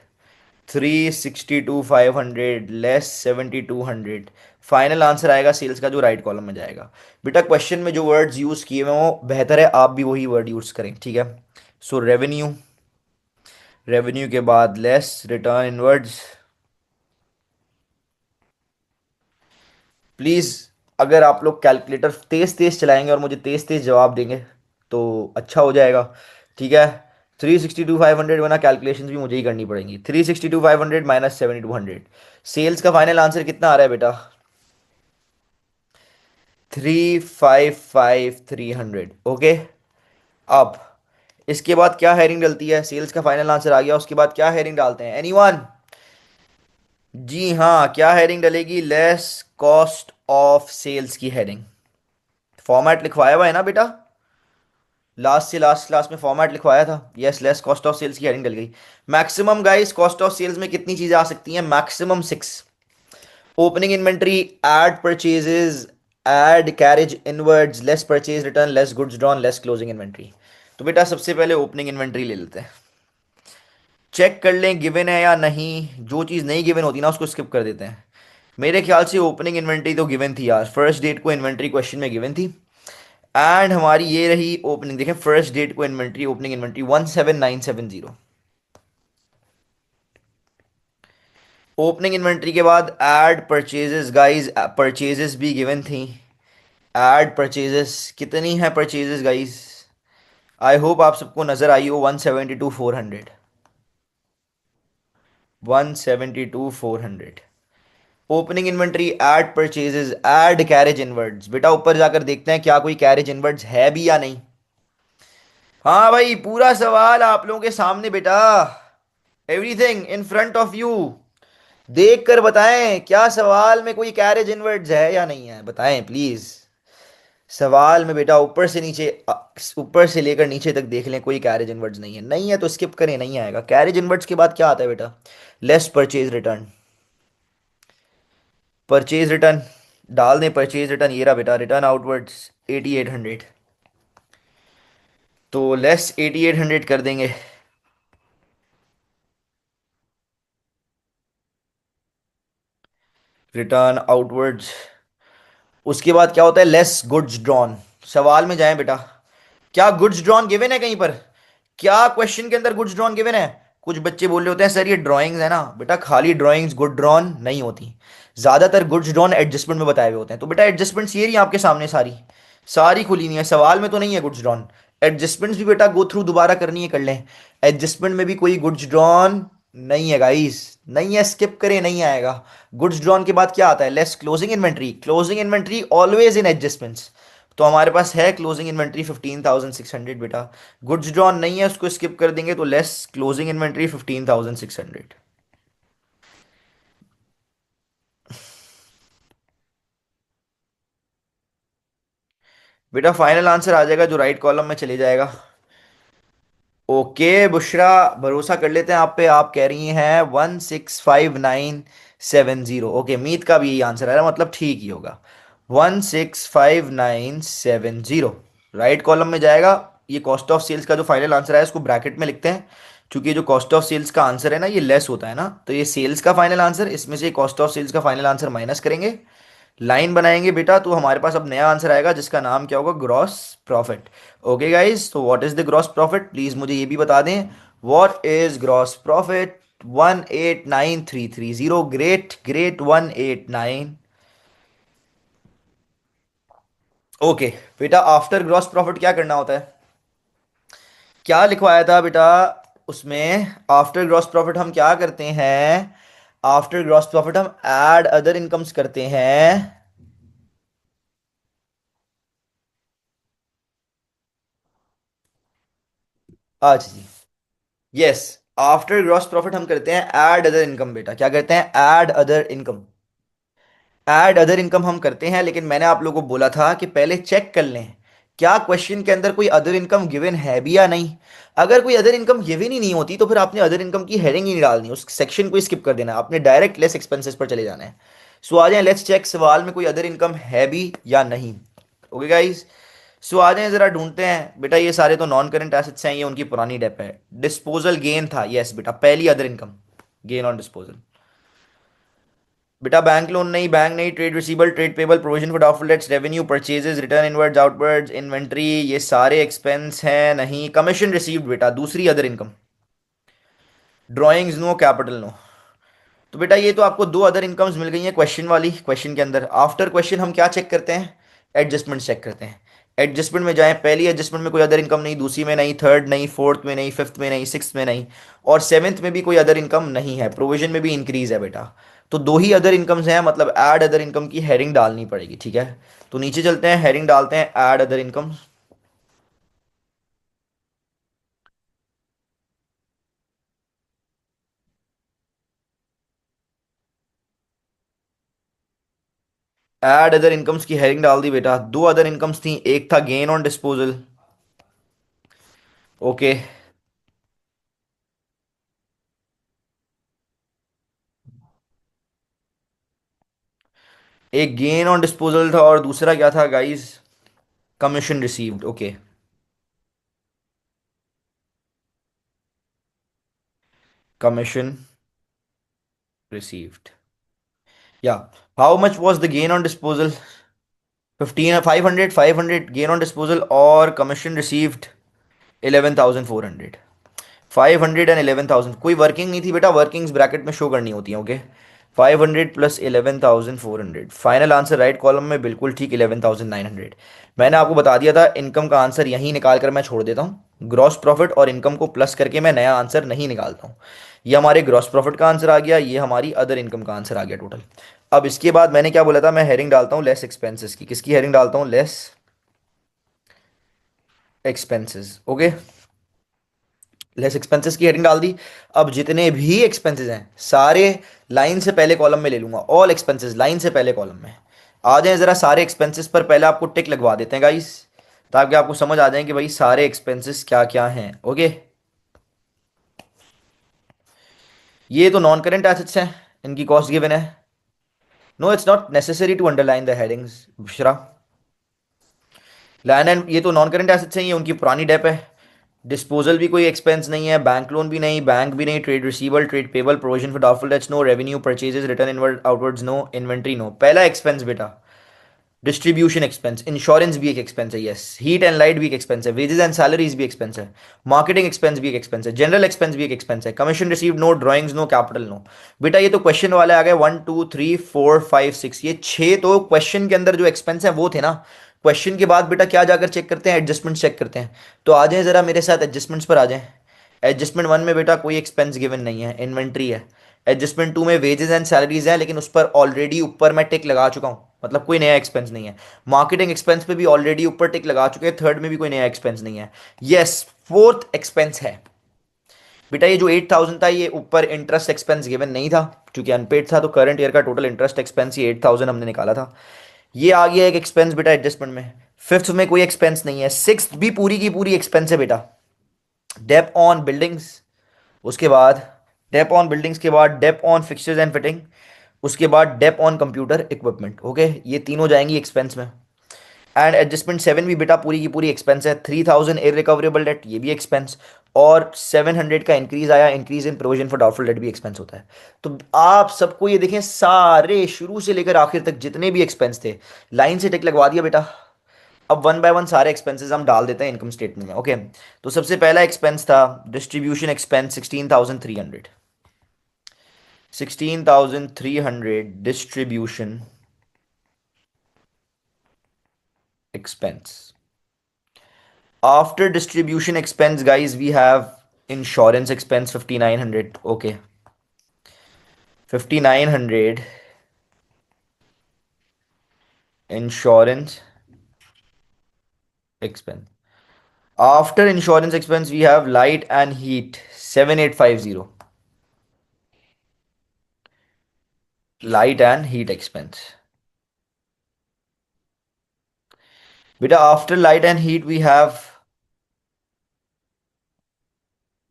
362,500 लेस 7,200, फाइनल आंसर आएगा सेल्स का जो राइट कॉलम में जाएगा। बेटा क्वेश्चन में जो वर्ड्स यूज़ किए हुए हो बेहतर है आप भी वही वर्ड यूज़ करें, ठीक है? सो रेवेन्यू, रेवेन्यू के बाद लेस रिटर्न इनवर्ड्स। प्लीज़ अगर आप लोग कैलकुलेटर तेज़ तेज़ चलाएंगे और मुझे तेज़ तेज़ जवाब देंगे तो अच्छा हो जाएगा, ठीक है? 362,500 वरना कैलकुलेशन भी मुझे ही करनी पड़ेंगी। 362,500 माइनस 7,200, सेल्स का फाइनल आंसर कितना आ रहा है बेटा? 355,300। ओके, अब इसके बाद क्या हेडिंग डलती है? सेल्स का फाइनल आंसर आ गया, उसके बाद क्या हेडिंग डालते हैं? एनीवन? जी हाँ, क्या हेडिंग डलेगी? लेस कॉस्ट ऑफ सेल्स की हेडिंग। फॉर्मेट लिखवाया हुआ है ना बेटा? लास्ट से लास्ट क्लास में फॉर्मेट लिखवाया था। Yes, less cost of sales की हेडिंग डल गई। Maximum guys cost of sales में कितनी चीजें आ सकती हैं? Maximum 6। Opening inventory, add purchases, add carriage inwards, less purchase return, less goods drawn, less closing inventory. तो बेटा सबसे पहले ओपनिंग इन्वेंट्री ले लेते हैं, चेक कर लें गिवन है या नहीं। जो चीज़ नहीं गिवन होती ना उसको स्किप कर देते हैं। मेरे ख्याल से ओपनिंग इन्वेंट्री तो गिवन थी यार, फर्स्ट डेट को इन्वेंट्री क्वेश्चन में गिवन थी। एंड हमारी ये रही ओपनिंग, देखें फर्स्ट डेट को inventory, opening inventory 17,970। Opening inventory के बाद ऐड परचेजेस, गाइस परचेजेस भी गिवन थी। ऐड परचेजेस कितनी है परचेजेस गाइस? आई होप आप सबको नजर आई हो, 172,400, 172,400। Opening inventory, add purchases, add carriage inwards. बेटा ऊपर जाकर देखते हैं क्या कोई कैरेज इनवर्ड्स है भी या नहीं। हाँ भाई, पूरा सवाल आप लोगों के सामने बेटा, everything in front of you. देख कर बताएं क्या सवाल में कोई कैरेज इनवर्ड्स है या नहीं है, बताएं प्लीज। सवाल में बेटा ऊपर से नीचे, ऊपर से लेकर नीचे तक देख लें, कोई कैरेज इनवर्ड्स नहीं है। नहीं है तो स्किप करें, नहीं आएगा। कैरेज इनवर्ड्स के बाद क्या आता है बेटा? Less purchase return. Purchase return डाल दें, परचेज रिटर्न ये रहा बेटा, रिटर्न आउटवर्ड्स 8,800, तो लेस 8,800 कर देंगे। Return outwards. उसके बाद क्या होता है, लेस गुड्स ड्रॉन। सवाल में जाएं बेटा, क्या गुड्स ड्रॉन गिवन है कहीं पर? क्या क्वेश्चन के अंदर गुड्स ड्रॉन गिवन है? कुछ बच्चे बोल रहे होते हैं सर ये ड्राइंग्स है ना, बेटा खाली ड्राइंग्स गुड ड्रॉन नहीं होती। ज्यादातर गुड्स ड्रॉन एडजस्टमेंट में बताए हुए होते हैं। तो बेटा एडजस्टमेंट्स ये रही आपके सामने सारी, सारी खुली हुई है, सवाल में तो नहीं है गुड्स ड्रॉन। एडजस्टमेंट्स भी बेटा गो थ्रू दोबारा करनी है, कर लें। एडजस्टमेंट में भी कोई गुड्स ड्रॉन नहीं है गाइस, नहीं है, स्किप करें, नहीं आएगा। गुड्स ड्रॉन के बाद क्या आता है, less closing inventory. Closing inventory always in adjustments. तो हमारे पास है क्लोजिंग इन्वेंट्री 15,600 बेटा। गुड्स ड्रॉन नहीं है, उसको स्किप कर देंगे, तो लेस क्लोजिंग इन्वेंट्री 15,600। बेटा फाइनल आंसर आ जाएगा जो राइट कॉलम में चले जाएगा। ओके बुशरा, भरोसा कर लेते हैं आप पे, आप कह रही हैं 165970। ओके, मीत का भी यही आंसर आ रहा है, मतलब ठीक ही होगा। 165970 राइट कॉलम में जाएगा। ये कॉस्ट ऑफ सेल्स का जो फाइनल आंसर है इसको ब्रैकेट में लिखते हैं, क्योंकि ये जो कॉस्ट ऑफ सेल्स का आंसर है ना ये लेस होता है ना, तो ये सेल्स का फाइनल आंसर, इसमें से कॉस्ट ऑफ सेल्स का फाइनल आंसर माइनस करेंगे, लाइन बनाएंगे बेटा, तो हमारे पास अब नया आंसर आएगा जिसका नाम क्या होगा, ग्रॉस प्रॉफिट। ओके गाइस, तो what is the gross profit, please मुझे ये भी बता दें, what is gross profit? 189330। Great great, 189। Okay बेटा, आफ्टर ग्रॉस प्रॉफिट क्या करना होता है? क्या लिखवाया था बेटा उसमें? आफ्टर ग्रॉस प्रॉफिट हम क्या करते हैं? आफ्टर ग्रॉस प्रॉफिट हम ऐड अदर इनकम्स करते हैं। अच्छा जी, यस। आफ्टर ग्रॉस प्रॉफिट हम करते हैं ऐड अदर इनकम बेटा। क्या करते हैं? Add other income. Add other income हम करते हैं, लेकिन मैंने आप लोगों को बोला था कि पहले चेक कर लें क्या क्वेश्चन के अंदर कोई अदर इनकम गिवन है भी या नहीं। अगर कोई अदर इनकम गिवन ही नहीं होती तो फिर आपने अदर इनकम की हेडिंग ही नहीं डालनी, उस सेक्शन को स्किप कर देना, आपने डायरेक्ट लेस एक्सपेंसेस पर चले जाना है। सो आ जाए, लेट्स चेक सवाल में कोई अदर इनकम है भी या नहीं। ओके गाइस, सो आ जाए जरा ढूंढते हैं बेटा, ये सारे तो नॉन करंट एसेट्स हैं, ये उनकी पुरानी डेप है। डिस्पोजल गेन था, यस बेटा, पहली other income, gain on disposal. बेटा बैंक लोन नहीं, बैंक नहीं, trade receivable, trade payable, provision for doubtful debts, revenue, purchases, return inwards outwards, inventory, ये सारे एक्सपेंस हैं नहीं। कमीशन रिसीव्ड बेटा, दूसरी other income. Drawings no, capital no. तो बेटा ये तो आपको दो अदर इनकम्स मिल गई हैं क्वेश्चन वाली, क्वेश्चन के अंदर। आफ्टर क्वेश्चन हम क्या चेक करते हैं? एडजस्टमेंट चेक करते हैं। एडजस्टमेंट में जाएं, पहली एडजस्टमेंट में कोई अदर इनकम नहीं, दूसरी में नहीं, थर्ड नहीं, फोर्थ में नहीं, फिफ्थ में नहीं, सिक्स्थ में नहीं, और सेवेंथ में भी कोई अदर इनकम नहीं है। प्रोविजन में भी इंक्रीज है बेटा। तो दो ही अदर इनकम्स हैं, मतलब ऐड अदर इनकम की हेडिंग डालनी पड़ेगी, ठीक है। तो नीचे चलते हैं, हेडिंग डालते हैं add other income. Add other incomes की हेडिंग डाल दी बेटा। दो अदर इनकम्स थी, एक था गेन ऑन डिस्पोजल। ओके, एक गेन ऑन डिस्पोजल था और दूसरा क्या था guys? Commission received. Okay, commission received. Yeah, how much was the gain on disposal? 15, 500, 500 gain on disposal, और कमीशन रिसीव्ड 11,400। 511,000, कोई वर्किंग नहीं थी बेटा, वर्किंग्स ब्रैकेट में शो करनी होती हैं। Okay, 500 plus 11,400, final answer right column में बिल्कुल ठीक, 11,900। मैंने आपको बता दिया था इनकम का आंसर यहीं निकाल कर मैं छोड़ देता हूँ, ग्रॉस प्रॉफिट और इनकम को प्लस करके मैं नया आंसर नहीं निकालता हूँ। ये हमारे ग्रॉस प्रॉफिट का आंसर आ गया, ये हमारी अदर इनकम का आंसर आ गया टोटल। अब इसके बाद मैंने क्या बोला था, मैं हेडिंग डालता हूँ लेस एक्सपेंसेस की। किसकी हेडिंग डालता हूँ? Less expenses. Okay, less expenses की हेडिंग डाल दी। अब जितने भी एक्सपेंसेस हैं सारे लाइन से पहले कॉलम में ले लूंगा, ऑल एक्सपेंसेस लाइन से पहले कॉलम में। आ जाएं जरा, सारे एक्सपेंसेस पर पहले आपको टिक लगवा देते हैं गाइस, ताकि आपको समझ आ जाए कि भाई सारे एक्सपेंसेस क्या क्या हैं। ओके, ये तो नॉन करेंट एसेट्स हैं, इनकी कॉस्ट गिवन है। No, it's not necessary to underline the headings Bushra. Land and, ये तो नॉन करेंट एसेट्स हैं, ये उनकी पुरानी डेप है। डिस्पोजल भी कोई एक्सपेंस नहीं है, बैंक लोन भी नहीं, बैंक भी नहीं, trade receivable, trade payable, provision for doubtful debts no, revenue purchases, return inward outwards no, inventory no. पहला एक्सपेंस बेटा डिस्ट्रीब्यूशन एक्सपेंस, इंश्योरेंस भी एक एक्सपेंस है, यस, हीट एंड लाइट भी एक एक्सपेंस है, वेजेस एंड सैलरीज भी एक्सपेंस है, मार्केटिंग एक्सपेंस भी एक एक्सपेंस है, जनरल एक्सपेंस भी एक एक्सपेंस है, commission receive no, drawings no, capital no. बेटा ये तो क्वेश्चन वाले आ गए 1 2 3 4 5 6, ये छह तो क्वेश्चन के अंदर जो एक्सपेंस है वो थे ना। क्वेश्चन के बाद बेटा क्या जाकर चेक करते हैं, एडजस्टमेंट चेक करते हैं। तो आ जाए जरा मेरे साथ एडजस्टमेंट्स पर आ जाए। एडजस्टमेंट वन में बेटा कोई एक्सपेंस गिवन नहीं है, इन्वेंट्री है। एडजस्टमेंट टू में वेजेस एंड सैलरीज है, लेकिन उस पर ऑलरेडी ऊपर मैं टिक लगा चुका हूँ, मतलब कोई नया एक्सपेंस नहीं है। मार्केटिंग एक्सपेंस पे भी ऑलरेडी ऊपर टिक लगा चुके हैं, थर्ड में भी कोई नया एक्सपेंस नहीं है। यस, फोर्थ एक्सपेंस है बेटा ये जो 8,000 था, ये ऊपर इंटरेस्ट एक्सपेंस गिवन नहीं था क्योंकि अनपेड था, तो करंट ईयर का टोटल इंटरेस्ट एक्सपेंस ये 8,000 हमने निकाला था। ये आ गया एक एक्सपेंस बेटा एडजस्टमेंट में। फिफ्थ में कोई एक्सपेंस नहीं है, सिक्स भी पूरी की पूरी एक्सपेंस है बेटा। डेप ऑन बिल्डिंग्स, उसके बाद डेप ऑन बिल्डिंग्स के बाद dep on fixtures and fitting, उसके बाद dep on computer equipment. Okay, ये तीनों जाएंगी एक्सपेंस में। एंड एडजस्टमेंट सेवन भी बेटा पूरी की पूरी एक्सपेंस है। 3,000 इरिकवरेबल डेट, ये भी एक्सपेंस। और 700 का इंक्रीज आया, increase in provision for doubtful date भी एक्सपेंस होता है। तो आप सबको ये देखें, सारे शुरू से लेकर आखिर तक जितने भी एक्सपेंस थे लाइन से टिक लगवा दिया बेटा। अब वन बाय वन सारे एक्सपेंसेस हम डाल देते हैं इनकम स्टेटमेंट में। ओके, तो सबसे पहला एक्सपेंस था distribution expense 16,300। 16,300 distribution expense. After distribution expense, guys, we have insurance expense 5,900. Okay, 5,900 insurance expense. After insurance expense, we have light and heat 7,850. Light and heat expense. Beta, after light and heat, we have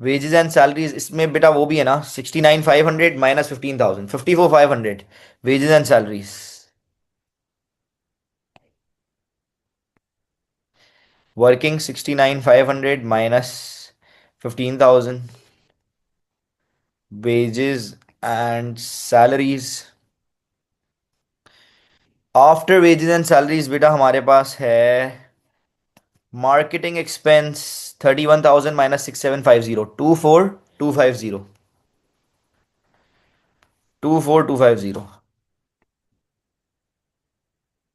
wages and salaries. इसमें बेटा वो भी है ना, 69,500 minus 15,000, 54,500 wages and salaries. Working 69,500 minus 15,000 wages and salaries. After wages and salaries बेटा हमारे पास है marketing expense 31,000 minus 6,750, 24,250, 24,250,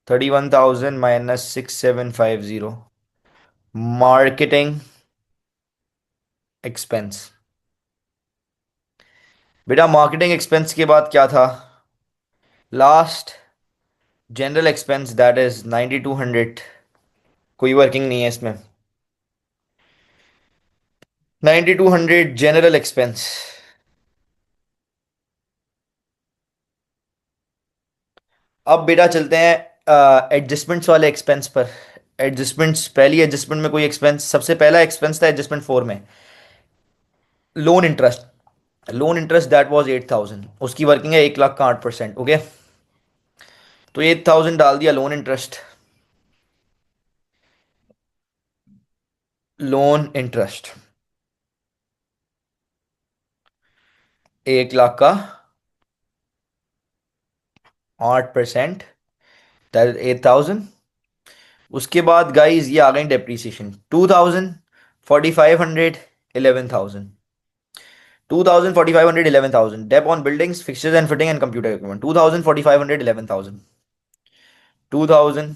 31,000 minus 6,750 marketing expense. बेटा मार्केटिंग एक्सपेंस के बाद क्या था, last general expense that is 9,200, कोई वर्किंग नहीं है इसमें। 9,200 जनरल एक्सपेंस। अब बेटा चलते हैं एडजस्टमेंट्स वाले एक्सपेंस पर। एडजस्टमेंट्स, पहली एडजस्टमेंट में कोई एक्सपेंस, सबसे पहला एक्सपेंस था एडजस्टमेंट फोर में loan interest. Loan interest that was 8,000, उसकी वर्किंग है 1 लाख का 8%। ओके, तो 8,000 डाल दिया loan interest. Loan interest 1 lakh का 8%, दैट 8,000। उसके बाद गाइज ये आ गई depreciation 2,000, 4,500, 11,000। 2,000, 4,500, 11,000 dep on buildings fixtures and fitting and computer equipment 2,000, 4,500, 11,000। 2,000,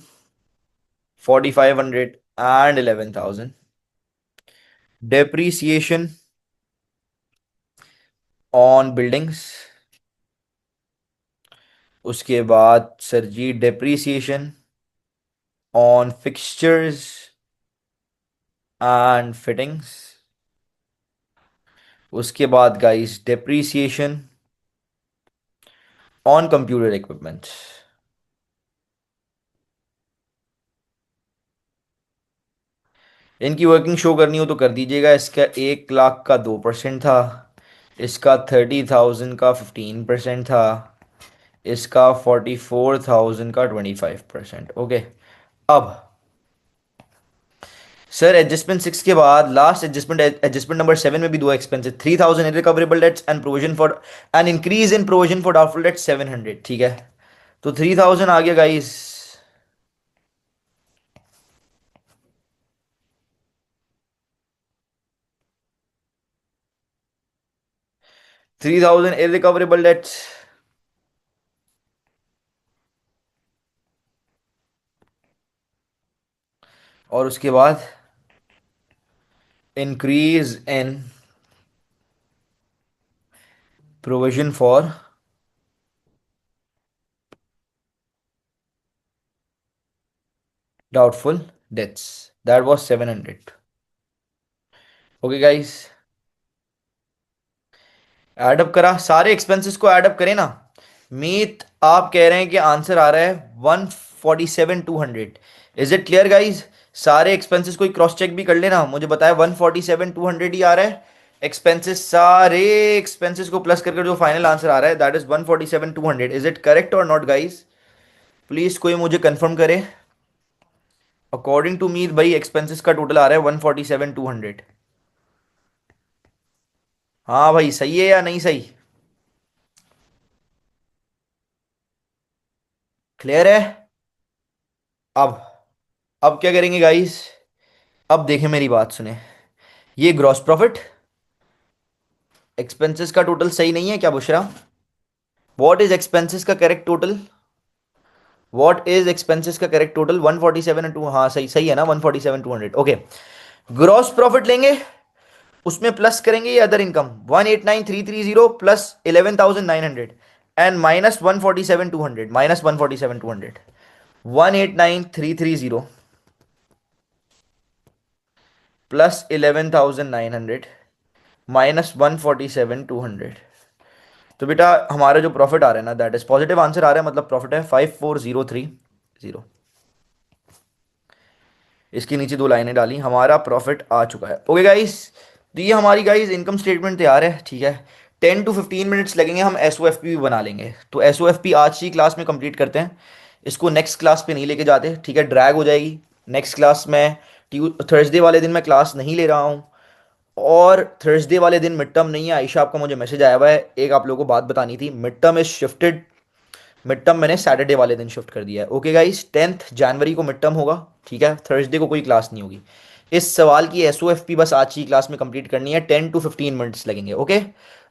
4,500 and 11,000 depreciation on buildings। उसके बाद sir ji depreciation on fixtures and fittings। उसके बाद guys depreciation on computer equipment। इनकी वर्किंग शो करनी हो तो कर दीजिएगा। इसका 1 लाख का 2% था, इसका 30,000 का 15% था, इसका 44,000 का 25%। ओके, अब सर एडजस्टमेंट 6 के बाद लास्ट एडजस्टमेंट एडजस्टमेंट नंबर 7 में भी दो expenses 3000 irrecoverable debts and provision for an increase in provision for doubtful debts 700, ठीक है। तो 3000 आ गया गाइस। 3000 इनरिकवरेबल डेट्स और उसके बाद increase in provision for doubtful dates, that was 700। Okay guys, add up करा, सारे एक्सपेंसेस को एडअप करें ना। मीत आप कह रहे हैं कि आंसर आ रहा है 147,200। Is it clear guys? सारे एक्सपेंसेस को क्रॉस चेक भी कर लेना, मुझे बताया 147,200 ही आ रहा है। एक्सपेंसेस, सारे एक्सपेंसेस को प्लस करके जो फाइनल आंसर आ रहा है that is 147,200। Is it correct और नॉट गाइज? प्लीज कोई मुझे कंफर्म करे। अकॉर्डिंग टू मीत भाई एक्सपेंसेस का टोटल आ रहा है 147,200। हाँ भाई, सही है या नहीं सही? क्लियर है? अब अब क्या करेंगे गाइस? अब देखें, मेरी बात सुने। ये ग्रॉस प्रॉफिट एक्सपेंसेस का टोटल सही नहीं है क्या बुशरा? व्हाट इज एक्सपेंसेस का correct total? What is expenses का करेक्ट टोटल? 147 एंड 2, हाँ सही सही है ना, 147,200। ओके, ग्रॉस प्रॉफिट लेंगे, उसमें प्लस करेंगे ये other income 189,330 plus 11,900 and minus 147,200, minus 147,200। 189,330 plus 11,900 minus 147,200। तो बेटा हमारा जो प्रॉफिट आ रहा है ना, दैट इज पॉजिटिव आंसर आ रहा है, मतलब प्रॉफिट है 54,030। इसके नीचे दो लाइनें डाली, हमारा प्रॉफिट आ चुका है। ओके गाइस, तो ये हमारी गाइस इनकम स्टेटमेंट तैयार है, ठीक है। 10 to 15 मिनट्स लगेंगे, हम एस ओ एफ पी भी बना लेंगे। तो एस ओ एफ पी आज की क्लास में कंप्लीट करते हैं, इसको नेक्स्ट क्लास पे नहीं लेके जाते, ठीक है, ड्रैग हो जाएगी। नेक्स्ट क्लास में थर्सडे वाले दिन मैं क्लास नहीं ले रहा हूँ, और थर्सडे वाले दिन मिड टर्म नहीं है। आयशा आपका मुझे मैसेज आया हुआ है, एक आप लोगों को बात बतानी थी, mid term is shifted. Mid term मैंने सैटरडे वाले दिन शिफ्ट कर दिया है। ओके गाइस, 10 जनवरी को मिड टर्म होगा, ठीक है, थर्सडे को कोई क्लास नहीं होगी। इस सवाल की एस ओ एफ पी बस आज की क्लास में कंप्लीट करनी है, 10 to 15 मिनट्स लगेंगे। ओके,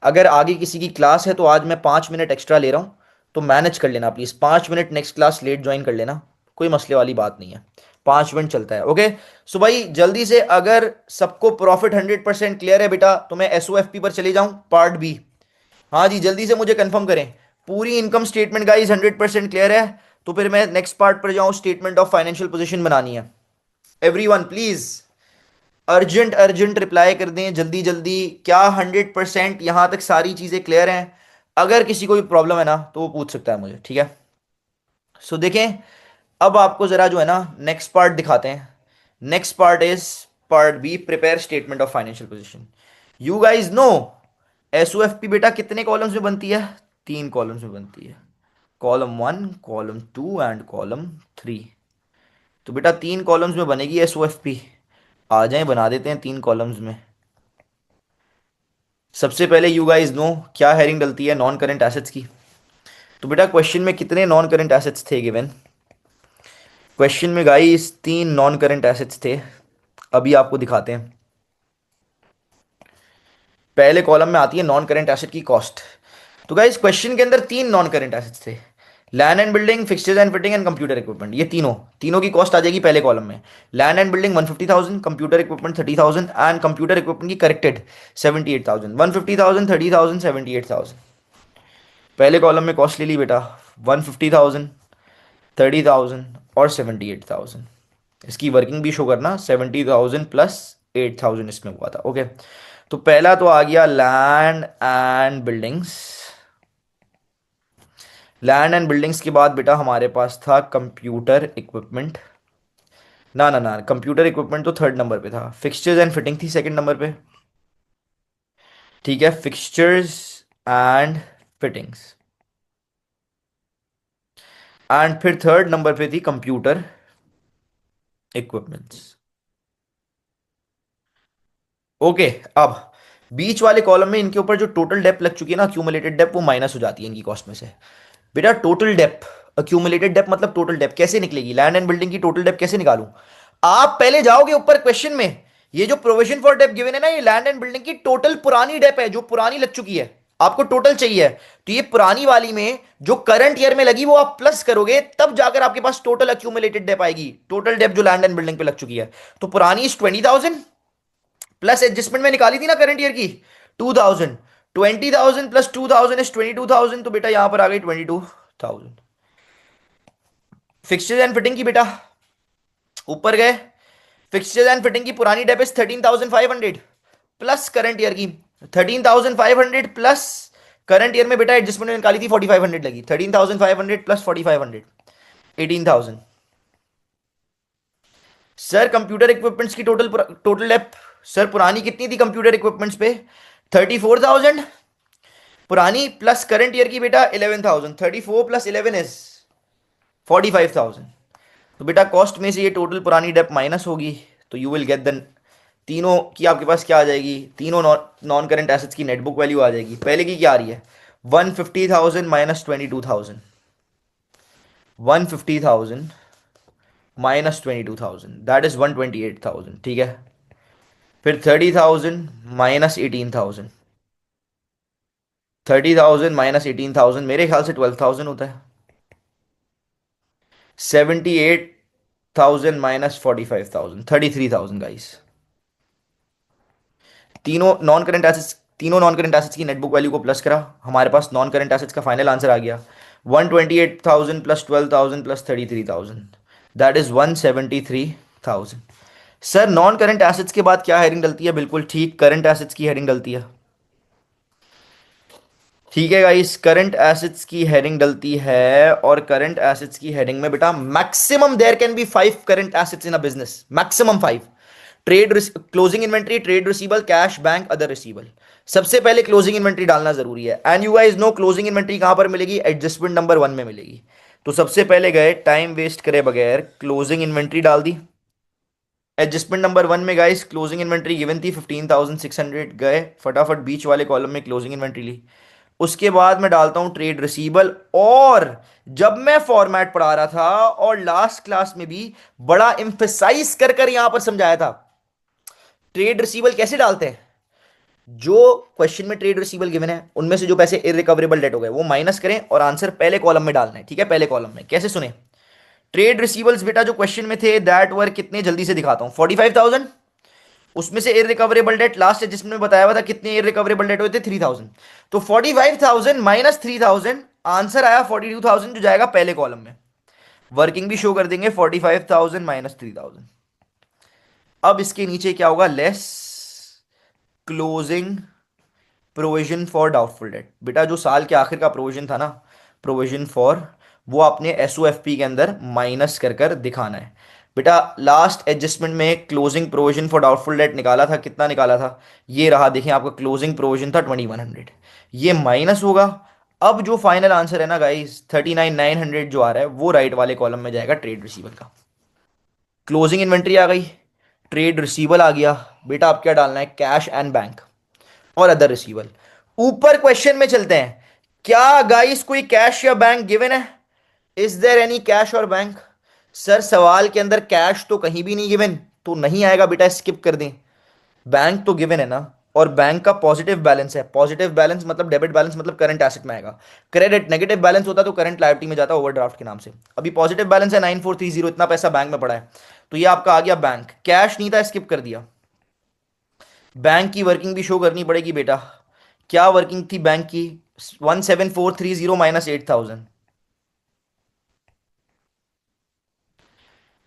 अगर आगे किसी की क्लास है तो आज मैं 5 मिनट एक्स्ट्रा ले रहा हूँ, तो मैनेज कर लेना please, 5 minute next class late join कर लेना, कोई मसले वाली बात नहीं है, 5 मिनट चलता है। ओके, सो भाई जल्दी से, अगर सबको प्रॉफिट 100% क्लियर है बेटा, तो मैं एस ओ एफ पी पर चले जाऊँ, पार्ट बी। हाँ जी, जल्दी से मुझे कंफर्म करें। पूरी इनकम स्टेटमेंट गाइस 100% क्लियर है, तो फिर मैं नेक्स्ट पार्ट पर जाऊं, स्टेटमेंट ऑफ फाइनेंशियल पोजीशन बनानी है। Everyone please urgent urgent reply कर दें जल्दी जल्दी। क्या 100% यहां तक सारी चीजें क्लियर हैं? अगर किसी को भी प्रॉब्लम है ना तो वो पूछ सकता है मुझे, ठीक है। सो देखें, अब आपको जरा जो है ना नेक्स्ट पार्ट दिखाते हैं। Next part is part B, prepare statement of financial position. You guys know S O F P बेटा कितने कॉलम्स में बनती है? 3 कॉलम्स में बनती है, कॉलम 1, कॉलम 2 एंड कॉलम 3। तो बेटा 3 कॉलम्स में बनेगी एस ओ एफ पी। आ जाए बना देते हैं 3 कॉलम्स में। सबसे पहले यू गाइस नो क्या हेडिंग डलती है नॉन करंट एसेट्स की। तो बेटा क्वेश्चन में कितने नॉन करंट एसेट्स थे गिवन? क्वेश्चन में गाइस 3 नॉन करंट एसेट्स थे, अभी आपको दिखाते हैं। पहले कॉलम में आती है नॉन करंट एसेट की कॉस्ट। तो गाइस क्वेश्चन के अंदर 3 नॉन करंट एसेट्स थे, land and building, fixtures and fitting and computer equipment. ये तीनों तीनों की कॉस्ट आ जाएगी पहले कॉलम में। Land and building 150,000, computer equipment 30,000 and computer equipment की करेक्टेड 78,000। 150,000, 30,000, 78,000। पहले कॉलम में कॉस्ट ले ली बेटा, 150,000, 30,000 और 78,000। इसकी वर्किंग भी शो करना, 70,000 प्लस 8,000 इसमें हुआ था। ओके, तो पहला तो आ गया land and buildings. Land and buildings के बाद बेटा हमारे पास था कंप्यूटर इक्विपमेंट। ना ना ना, कंप्यूटर इक्विपमेंट तो थर्ड नंबर पे था, फिक्सचर्स एंड फिटिंग थी सेकंड नंबर पे। ठीक है, फिक्सचर्स एंड फिटिंग्स। एंड फिर थर्ड नंबर पे थी कंप्यूटर इक्विपमेंट्स। ओके। अब बीच वाले कॉलम में इनके ऊपर जो टोटल डेप्थ लग चुकी है ना, अक्यूमुलेटेड डेप्थ, वो माइनस हो जाती है इनकी कॉस्ट में से। बेटा टोटल डेप्थ, अक्यूमुलेटेड डेप्थ मतलब टोटल डेप्थ कैसे निकलेगी, लैंड एंड बिल्डिंग की टोटल डेप्थ कैसे निकालूं? आप पहले जाओगे ऊपर क्वेश्चन में, ये जो प्रोविजन फॉर डेप्थ गिवन है ना, ये लैंड एंड बिल्डिंग की टोटल पुरानी डेप्थ है, जो पुरानी लग चुकी है। आपको टोटल चाहिए, तो ये पुरानी वाली में जो करंट ईयर में लगी वो आप प्लस करोगे, तब जाकर आपके पास टोटल अक्यूमुलेटेड डेप्थ आएगी, टोटल डेप्थ जो लैंड एंड बिल्डिंग पे लग चुकी है। तो पुरानी इज 20,000 प्लस एडजस्टमेंट में निकाली थी ना करंट ईयर की 2,000, 20,000 प्लस 2,000 इज 22,000, तो बेटा यहां पर आ गई 22,000। फिक्सचर्स एंड फिटिंग की बेटा ऊपर गए, फिक्सचर्स एंड फिटिंग की पुरानी dep is 13,500 plus current year की 13,500 प्लस करंट ईयर में बेटा एडजस्टमेंट में निकाली थी 4,500 लगी, 13,500 प्लस 4,500 18,000। सर कंप्यूटर इक्विपमेंट्स की टोटल टोटल डेप, सर पुरानी कितनी थी कंप्यूटर इक्विपमेंट्स पे 34,000 पुरानी, प्लस करंट ईयर की बेटा 11,000, 34 प्लस 11 इज 45,000। तो बेटा कॉस्ट में से ये टोटल पुरानी डेप माइनस होगी, तो यू विल गेट द तीनों की आपके पास क्या आ जाएगी, तीनों नॉन करंट एसेट्स की नेट बुक वैल्यू आ जाएगी। पहले की क्या आ रही है, 150,000 माइनस 22,000, 150,000 माइनस 22,000 दैट इज 128,000, ठीक है। फिर 30,000 माइनस 18,000, 30,000 माइनस 18,000 मेरे ख्याल से 12,000 होता है। 78,000 माइनस 45,000, 33,000 गाइस। तीनों नॉन करंट एसेट्स की नेट बुक वैल्यू को प्लस करा, हमारे पास नॉन करंट एसेट्स का फाइनल आंसर आ गया 128,000 plus 12,000 plus 33,000, that is 173,000। Sir non current assets के बाद क्या हेडिंग डलती है, बिल्कुल ठीक, करंट एसेट्स की हेडिंग डलती है। ठीक है गाइस, करंट एसेट्स की हेडिंग डलती है, और करंट एसेट्स की हेडिंग में बेटा maximum there can be 5 current assets in a business, maximum 5। Trade closing inventory, trade receivable, cash, bank, other receivable. सबसे पहले क्लोजिंग इन्वेंट्री डालना जरूरी है, and you guys know closing inventory कहां पर मिलेगी, एडजस्टमेंट नंबर 1 में मिलेगी। तो सबसे पहले गए, टाइम वेस्ट करे बगैर क्लोजिंग इन्वेंट्री डाल दी। एडजस्टमेंट नंबर 1 में गाइस क्लोजिंग इन्वेंट्री गिवन थी 15,600, गए फटाफट बीच वाले कॉलम में क्लोजिंग इन्वेंट्री ली। उसके बाद मैं डालता हूं ट्रेड रिसीबल, और जब मैं फॉर्मेट पढ़ा रहा था और लास्ट क्लास में भी बड़ा इंफेसाइज कर कर यहां पर समझाया था, ट्रेड रिसीबल कैसे डालते हैं, जो क्वेश्चन में ट्रेड रिसीबल गिवन है उनमें से जो पैसे इररिकवरेबल डेट हो गए वो माइनस करें, और आंसर पहले कॉलम में डालना है, ठीक है। पहले कॉलम में कैसे सुने, ट्रेड रिसीबल्स बेटा जो क्वेश्चन में थे दैट वर कितने, जल्दी से दिखाता हूं, 45,000, उसमें से इररिकवरेबल डेट लास्ट है जिसमें बताया हुआ था कितने इररिकवरेबल डेट हुए थे 3,000, तो 45,000 माइनस 3,000, आंसर आया 42,000 जो जाएगा पहले कॉलम में। वर्किंग भी शो कर देंगे 45,000 माइनस 3,000। अब इसके नीचे क्या होगा, less closing provision for doubtful date, बेटा जो साल के आखिर का प्रोविजन था ना, प्रोविजन फॉर, वो आपने एसओएफपी के अंदर माइनस कर कर दिखाना है। बेटा लास्ट एडजस्टमेंट में closing provision for doubtful date निकाला था, कितना निकाला था, ये रहा, देखें आपका क्लोजिंग प्रोविजन था 2,100, ये माइनस होगा। अब जो फाइनल आंसर है ना गाइस 39,900 जो आ रहा है, वो राइट वाले कॉलम में जाएगा ट्रेड रिसीवल का। क्लोजिंग इन्वेंट्री आ गई, ट्रेड रिसीवल आ गया, बेटा आप क्या डालना है, कैश एंड बैंक और अदर रिसीवल। ऊपर क्वेश्चन में चलते हैं, क्या गाइस कोई कैश या बैंक गिवन है, इज देयर एनी कैश और बैंक? सर सवाल के अंदर कैश तो कहीं भी नहीं गिवन, तो नहीं आएगा बेटा, स्किप कर दें। बैंक तो गिवन है ना, और बैंक का पॉजिटिव बैलेंस है, पॉजिटिव बैलेंस मतलब डेबिट बैलेंस मतलब करंट एसेट में आएगा, क्रेडिट नेगेटिव बैलेंस होता तो करंट लायबिलिटी में जाता ओवरड्राफ्ट के नाम से। अभी पॉजिटिव बैलेंस है 9,430, इतना पैसा बैंक में पड़ा है, तो ये आपका आ गया बैंक। कैश नहीं था, स्किप कर दिया। बैंक की वर्किंग भी शो करनी पड़ेगी बेटा, क्या वर्किंग थी बैंक की, 17430 माइनस 8,000।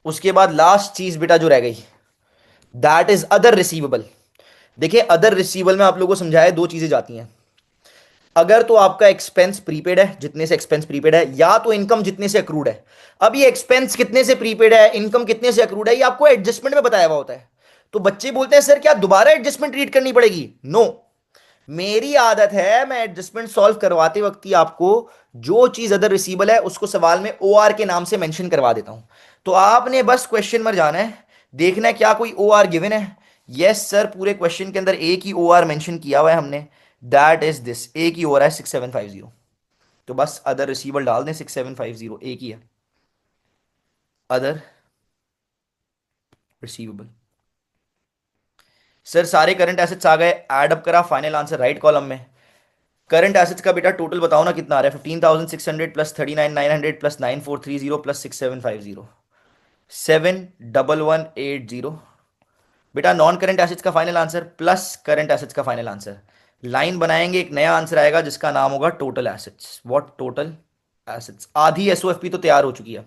उसके बाद लास्ट चीज बेटा जो रह गई, दैट इज अदर रिसीवेबल। देखिए अदर रिसीवेबल में आप लोगों को समझाया दो चीजें जाती हैं, अगर तो आपका एक्सपेंस प्रीपेड है, जितने से एक्सपेंस प्रीपेड है, या तो इनकम जितने से अक्रूड है। अब ये एक्सपेंस कितने से प्रीपेड है, इनकम कितने से अक्रूड है, ये आपको एडजस्टमेंट में बताया हुआ होता है। तो बच्चे बोलते हैं सर क्या दोबारा एडजस्टमेंट रीड करनी पड़ेगी, नो। मेरी आदत है मैं एडजस्टमेंट सॉल्व करवाते वक्त ही आपको जो चीज अदर रिसीवेबल है उसको सवाल में ओ आर के नाम से मेंशन करवा देता हूं। तो आपने बस क्वेश्चन में जाना है, देखना है क्या कोई ओ आर गिवन है, यस सर, पूरे क्वेश्चन के अंदर एक ही ओ आर मेंशन किया हुआ है हमने, दैट इज दिस, एक ही हो रहा है 6750। तो बस अदर रिसीवेबल डाल दें, 6750 एक ही है, अदर रिसीवेबल। सर सारे करंट एसेट्स आ गए, ऐड अप करा, फाइनल आंसर राइट कॉलम में। करंट एसेट्स का बेटा टोटल बताओ ना कितना आ रहा है, 15,600 प्लस 39,900 प्लस 9430 प्लस 6750, 71180। बेटा नॉन करंट एसेट्स का final answer plus current assets का फाइनल आंसर, लाइन बनाएंगे, एक नया आंसर आएगा जिसका नाम होगा total assets. What total assets, आधी एसओएफपी तो तैयार हो चुकी है।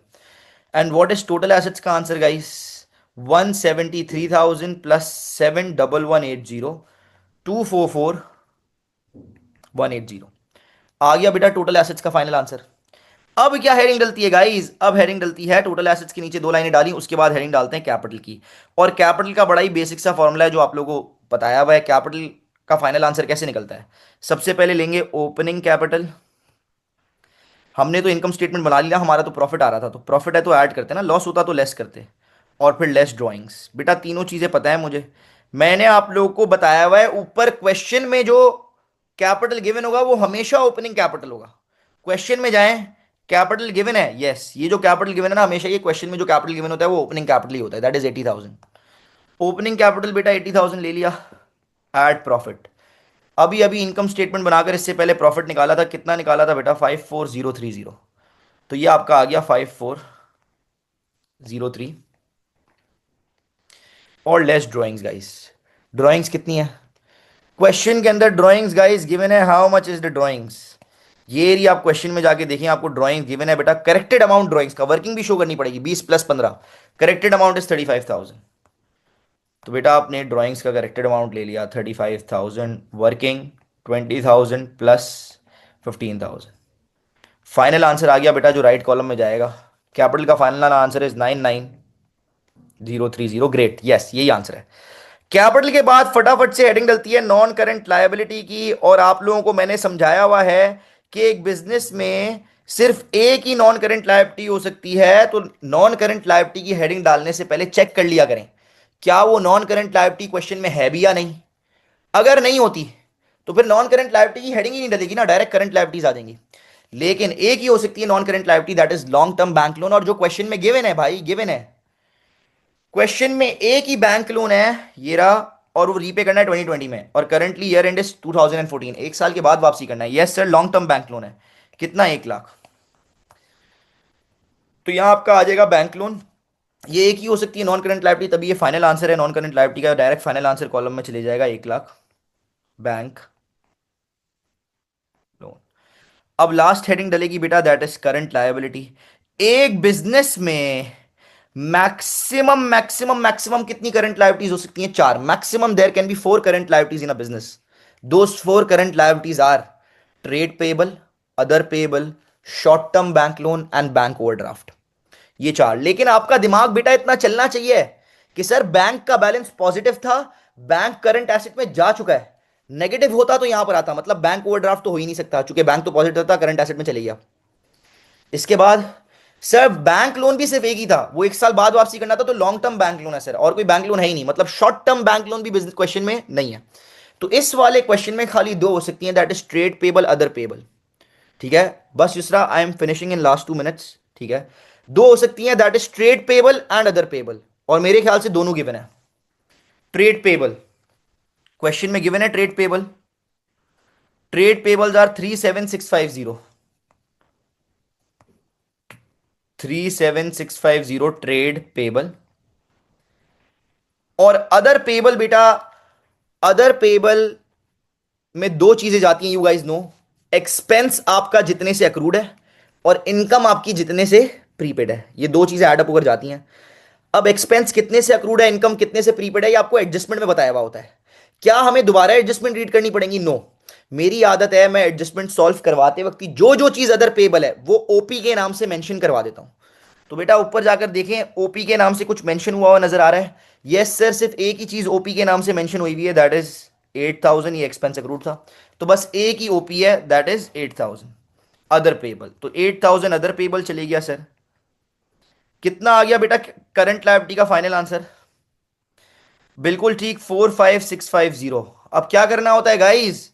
And what is total assets का आंसर गाइस, 173,000 प्लस 71180, 244,180। आ गया बेटा टोटल एसेट्स का फाइनल आंसर। अब क्या हेडिंग डलती है गाइस, अब हेडिंग डलती है टोटल एसेट्स के नीचे दो लाइनें डाली, उसके बाद हेडिंग डालते हैं कैपिटल की। और कैपिटल का बड़ा ही बेसिक सा फॉर्मूला है जो आप लोगों को बताया हुआ है। कैपिटल का फाइनल आंसर कैसे निकलता है, सबसे पहले लेंगे ओपनिंग कैपिटल। हमने तो इनकम स्टेटमेंट बना लिया, हमारा तो प्रॉफिट आ रहा था, तो प्रॉफिट है तो ऐड करते ना, लॉस होता तो लेस करते। और फिर लेस ड्राइंग्स। बेटा तीनों चीजें पता है मुझे, मैंने आप लोगों को बताया हुआ है, ऊपर क्वेश्चन में जो कैपिटल गिवन होगा वो हमेशा ओपनिंग कैपिटल होगा। क्वेश्चन में जाएं, कैपिटल गिवन है, यस ये जो कैपिटल गिवन है ना, हमेशा ये क्वेश्चन में जो कैपिटल गिवन होता है वो ओपनिंग कैपिटल ही होता है, दैट इज 80,000। ओपनिंग कैपिटल बेटा 80,000 ले लिया, एड प्रॉफिट। अभी अभी इनकम स्टेटमेंट बनाकर इससे पहले प्रॉफिट निकाला था, कितना निकाला था बेटा, 54030। तो ये आपका आ गया 5403। और लेस ड्राइंग्स गाइस, ड्राइंग्स कितनी है क्वेश्चन के अंदर, ड्राइंग्स गाइस गिवन है, how much is the drawings. ये एरिया आप क्वेश्चन में जाके देखें, आपको ड्राइंग गिवन है बेटा, करेक्टेड अमाउंट ड्राइंग्स का, वर्किंग भी शो करनी पड़ेगी, 20 प्लस 15, करेक्टेड अमाउंट इज 35,000। तो बेटा आपने ड्राइंग्स का करेक्टेड अमाउंट ले लिया 35,000, वर्किंग 20,000 प्लस 15,000। फाइनल आंसर आ गया बेटा जो राइट कॉलम में जाएगा, कैपिटल का final answer is 99,030। Great, yes यही आंसर है। कैपिटल के बाद फटाफट से हेडिंग डलती है नॉन करंट लायबिलिटी की, और आप लोगों को मैंने समझाया हुआ है कि एक बिजनेस में सिर्फ एक ही नॉन करंट लायबिलिटी हो सकती है, तो नॉन करंट लायबिलिटी की हेडिंग डालने से पहले चेक कर लिया करें क्या वो नॉन करंट लायबिलिटी क्वेश्चन में है भी या नहीं। अगर नहीं होती तो फिर नॉन करंट लायबिलिटी की हेडिंग ही नहीं डलेगी ना, डायरेक्ट करंट लायबिलिटीज आ जाएंगी। लेकिन एक ही हो सकती है non current liability, that is long term bank loan, और जो क्वेश्चन में गिवन है भाई, गिवन है क्वेश्चन में एक ही बैंक लोन है ये रहा, और वो रीपे करना है 2020 में, और करंटली ईयर एंड इज 2014, एक साल के बाद वापसी करना है। Yes sir, long term bank loan है, कितना, 1 लाख। तो यहां आपका आ जाएगा बैंक लोन, ये एक ही हो सकती है नॉन करंट लायबिलिटी, तभी ये फाइनल आंसर है नॉन करंट लायबिलिटी का, डायरेक्ट फाइनल आंसर कॉलम में चले जाएगा, 1 लाख बैंक लोन। अब लास्ट हेडिंग डलेगी बेटा, दैट इज करंट लायबिलिटी। एक बिजनेस में मैक्सिमम मैक्सिमम मैक्सिमम कितनी करंट लायबिलिटीज हो सकती हैं, 4। Maximum there can be 4 current liabilities in a business. Those 4 current liabilities are trade payable, other payable, short term bank loan and bank overdraft. ये 4। लेकिन आपका दिमाग बेटा इतना चलना चाहिए कि सर बैंक का बैलेंस पॉजिटिव था, बैंक करंट एसेट में जा चुका है, नेगेटिव होता तो यहां पर आता, मतलब बैंक ओवरड्राफ्ट तो हो ही नहीं सकता, चूंकि बैंक तो पॉजिटिव था, करंट एसेट में चले गया। इसके बाद सर बैंक लोन भी सिर्फ एक ही था, वो 1 साल बाद वापसी करना था, तो लॉन्ग टर्म बैंक लोन है सर, और कोई बैंक लोन है ही नहीं, मतलब शॉर्ट टर्म बैंक लोन भी बिजनेस क्वेश्चन में नहीं है। तो इस वाले क्वेश्चन में खाली दो हो सकती हैं, that is trade payable, other payable. ठीक है, बस दूसरा, I am finishing in last 2 minutes. ठीक है, दो हो सकती हैं, that is trade payable and other payable, और मेरे ख्याल से दोनों गिवन है। ट्रेड पेबल, क्वेश्चन में गिवन है trade payable, trade payables are 37650, 37650 trade payable. और अदर पेबल बेटा, अदर पेबल में दो चीजें जाती हैं, यू गाइस नो, एक्सपेंस आपका जितने से अक्रूड है, और इनकम आपकी जितने से प्रीपेड है, ये दो चीजें ऐड अप होकर जाती हैं। अब एक्सपेंस कितने से अक्रूड है, इनकम कितने से प्रीपेड है, ये आपको एडजस्टमेंट में बताया हुआ होता है। क्या हमें दोबारा एडजस्टमेंट रीड करनी पड़ेगी, नो। मेरी आदत है मैं एडजस्टमेंट सॉल्व करवाते वक्त की जो जो चीज अदर पेबल है वो ओपी के नाम से मेंशन करवा देता हूं। तो बेटा ऊपर जाकर देखें, ओपी के नाम से कुछ मेंशन हुआ हुआ नजर आ रहा है, यस सर, सिर्फ एक ही चीज ओपी के नाम से मेंशन हुई हुई है, दैट इज 8,000, ये एक्सपेंस अक्रूड था, तो बस एक ही ओपी है, दैट इज 8,000 अदर पेबल। तो 8,000 अदर पेबल चले गया सर, कितना आ गया बेटा करंट लायबिलिटी का फाइनल आंसर, बिल्कुल ठीक, 45650। अब क्या करना होता है गाइस?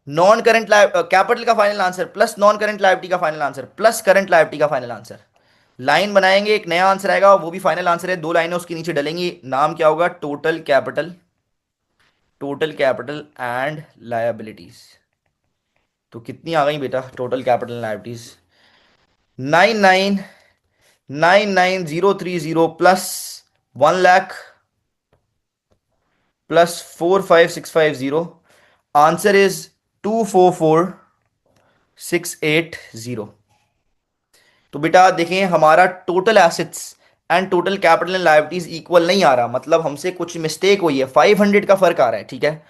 नॉन करंट कैपिटल का final answer plus non current liability का final answer plus current liability का फाइनल आंसर। लाइन बनाएंगे, एक नया आंसर आएगा, वो भी फाइनल आंसर है, दो लाइनें उसके नीचे डलेंगी, नाम क्या होगा? Total capital and liabilities. तो कितनी आ गई बेटा total capital and liabilities? 99,99030 plus 1 lakh plus 45650। Answer is 244,680। तो बेटा देखें, हमारा total assets and total capital and liabilities equal नहीं आ रहा, मतलब हमसे कुछ मिस्टेक हुई है, 500 का फर्क आ रहा है, ठीक है।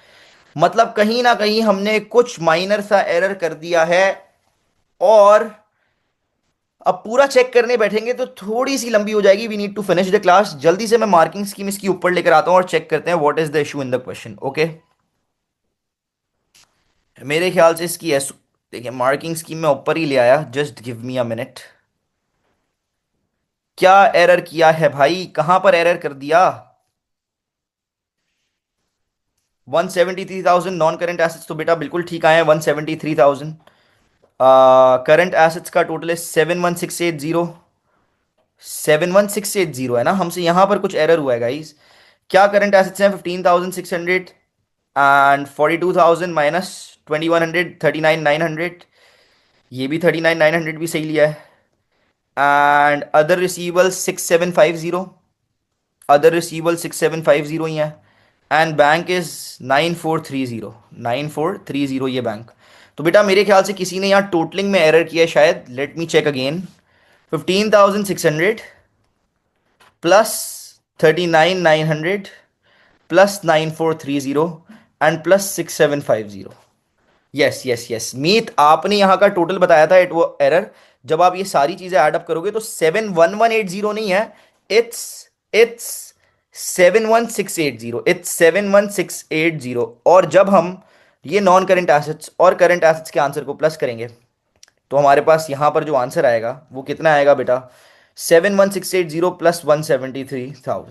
मतलब कहीं ना कहीं हमने कुछ माइनर सा एरर कर दिया है। और अब पूरा चेक करने बैठेंगे तो थोड़ी सी लंबी हो जाएगी, we need to finish the class. जल्दी से मैं मार्किंग स्कीम इसकी ऊपर लेकर आता हूं और चेक करते हैं what is the issue in the question. Okay, मेरे ख्याल से इसकी देखिए मार्किंग स्कीम में ऊपर ही ले आया, just give me a minute. क्या एरर किया है भाई, कहां पर एरर कर दिया? 173,000 नॉन करंट एसेट्स तो बेटा बिल्कुल ठीक आए हैं, 173,000। करंट एसेट्स का टोटल है 71680। 71680 है ना, हमसे यहां पर कुछ एरर हुआ है गाइस। क्या करंट एसेट्स हैं? 15,600 एंड 42,000 माइनस 2100, 39,900। ये भी 39,900 भी सही लिया है। And other रिसीवल 6750। अदर रिसीवल 6750 ही है। And bank is 9430। 9430 ये बैंक। तो बेटा मेरे ख्याल से किसी ने यहाँ टोटलिंग में एरर किया है शायद, let me check again. 15,600 plus 39,900 plus 9430 and plus 6750। Yes yes yes Meet, आपने यहाँ का टोटल बताया था, इट वो एरर। जब आप ये सारी चीजें ऐड अप करोगे तो 71180 नहीं है, इट्स इट्स 71680। इट्स 71680। और जब हम ये नॉन करंट एसेट्स और करंट एसेट्स के आंसर को प्लस करेंगे तो हमारे पास यहाँ पर जो आंसर आएगा वो कितना आएगा बेटा? 71680 प्लस 173,000।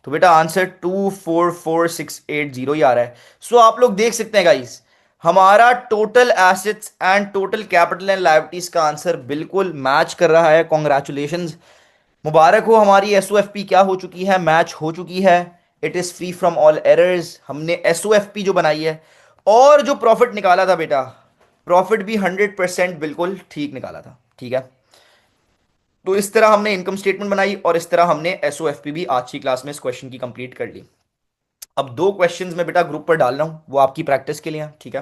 तो बेटा आंसर 244,680 ही आ रहा है। सो आप लोग देख सकते हैं गाइस, हमारा total assets and total capital and liabilities का आंसर बिल्कुल मैच कर रहा है। कॉन्ग्रेचुलेशंस, मुबारक हो, हमारी एसओएफपी क्या हो चुकी है? मैच हो चुकी है। It is free from all errors. हमने एसओएफपी जो बनाई है और जो प्रॉफिट निकाला था बेटा, प्रॉफिट भी 100% बिल्कुल ठीक निकाला था, ठीक है। तो इस तरह हमने इनकम स्टेटमेंट बनाई और इस तरह हमने एसओएफपी भी आज की क्लास में इस क्वेश्चन की कंप्लीट कर ली। अब दो क्वेश्चंस में बेटा ग्रुप पर डाल रहा हूँ, वो आपकी प्रैक्टिस के लिए हैं, ठीक है।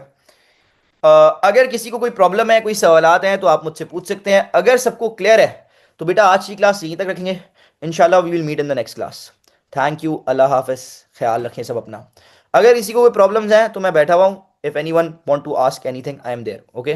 अगर किसी को कोई प्रॉब्लम है, कोई सवालात हैं तो आप मुझसे पूछ सकते हैं। अगर सबको क्लियर है तो बेटा आज की क्लास यहीं तक रखेंगे। इंशाल्लाह we will meet in the next class. Thank you, अल्लाह हाफिज, ख्याल रखें सब अपना। अगर किसी को कोई प्रॉब्लम्स हैं तो मैं बैठा हुआ हूँ, if anyone want to ask anything I am there. Okay.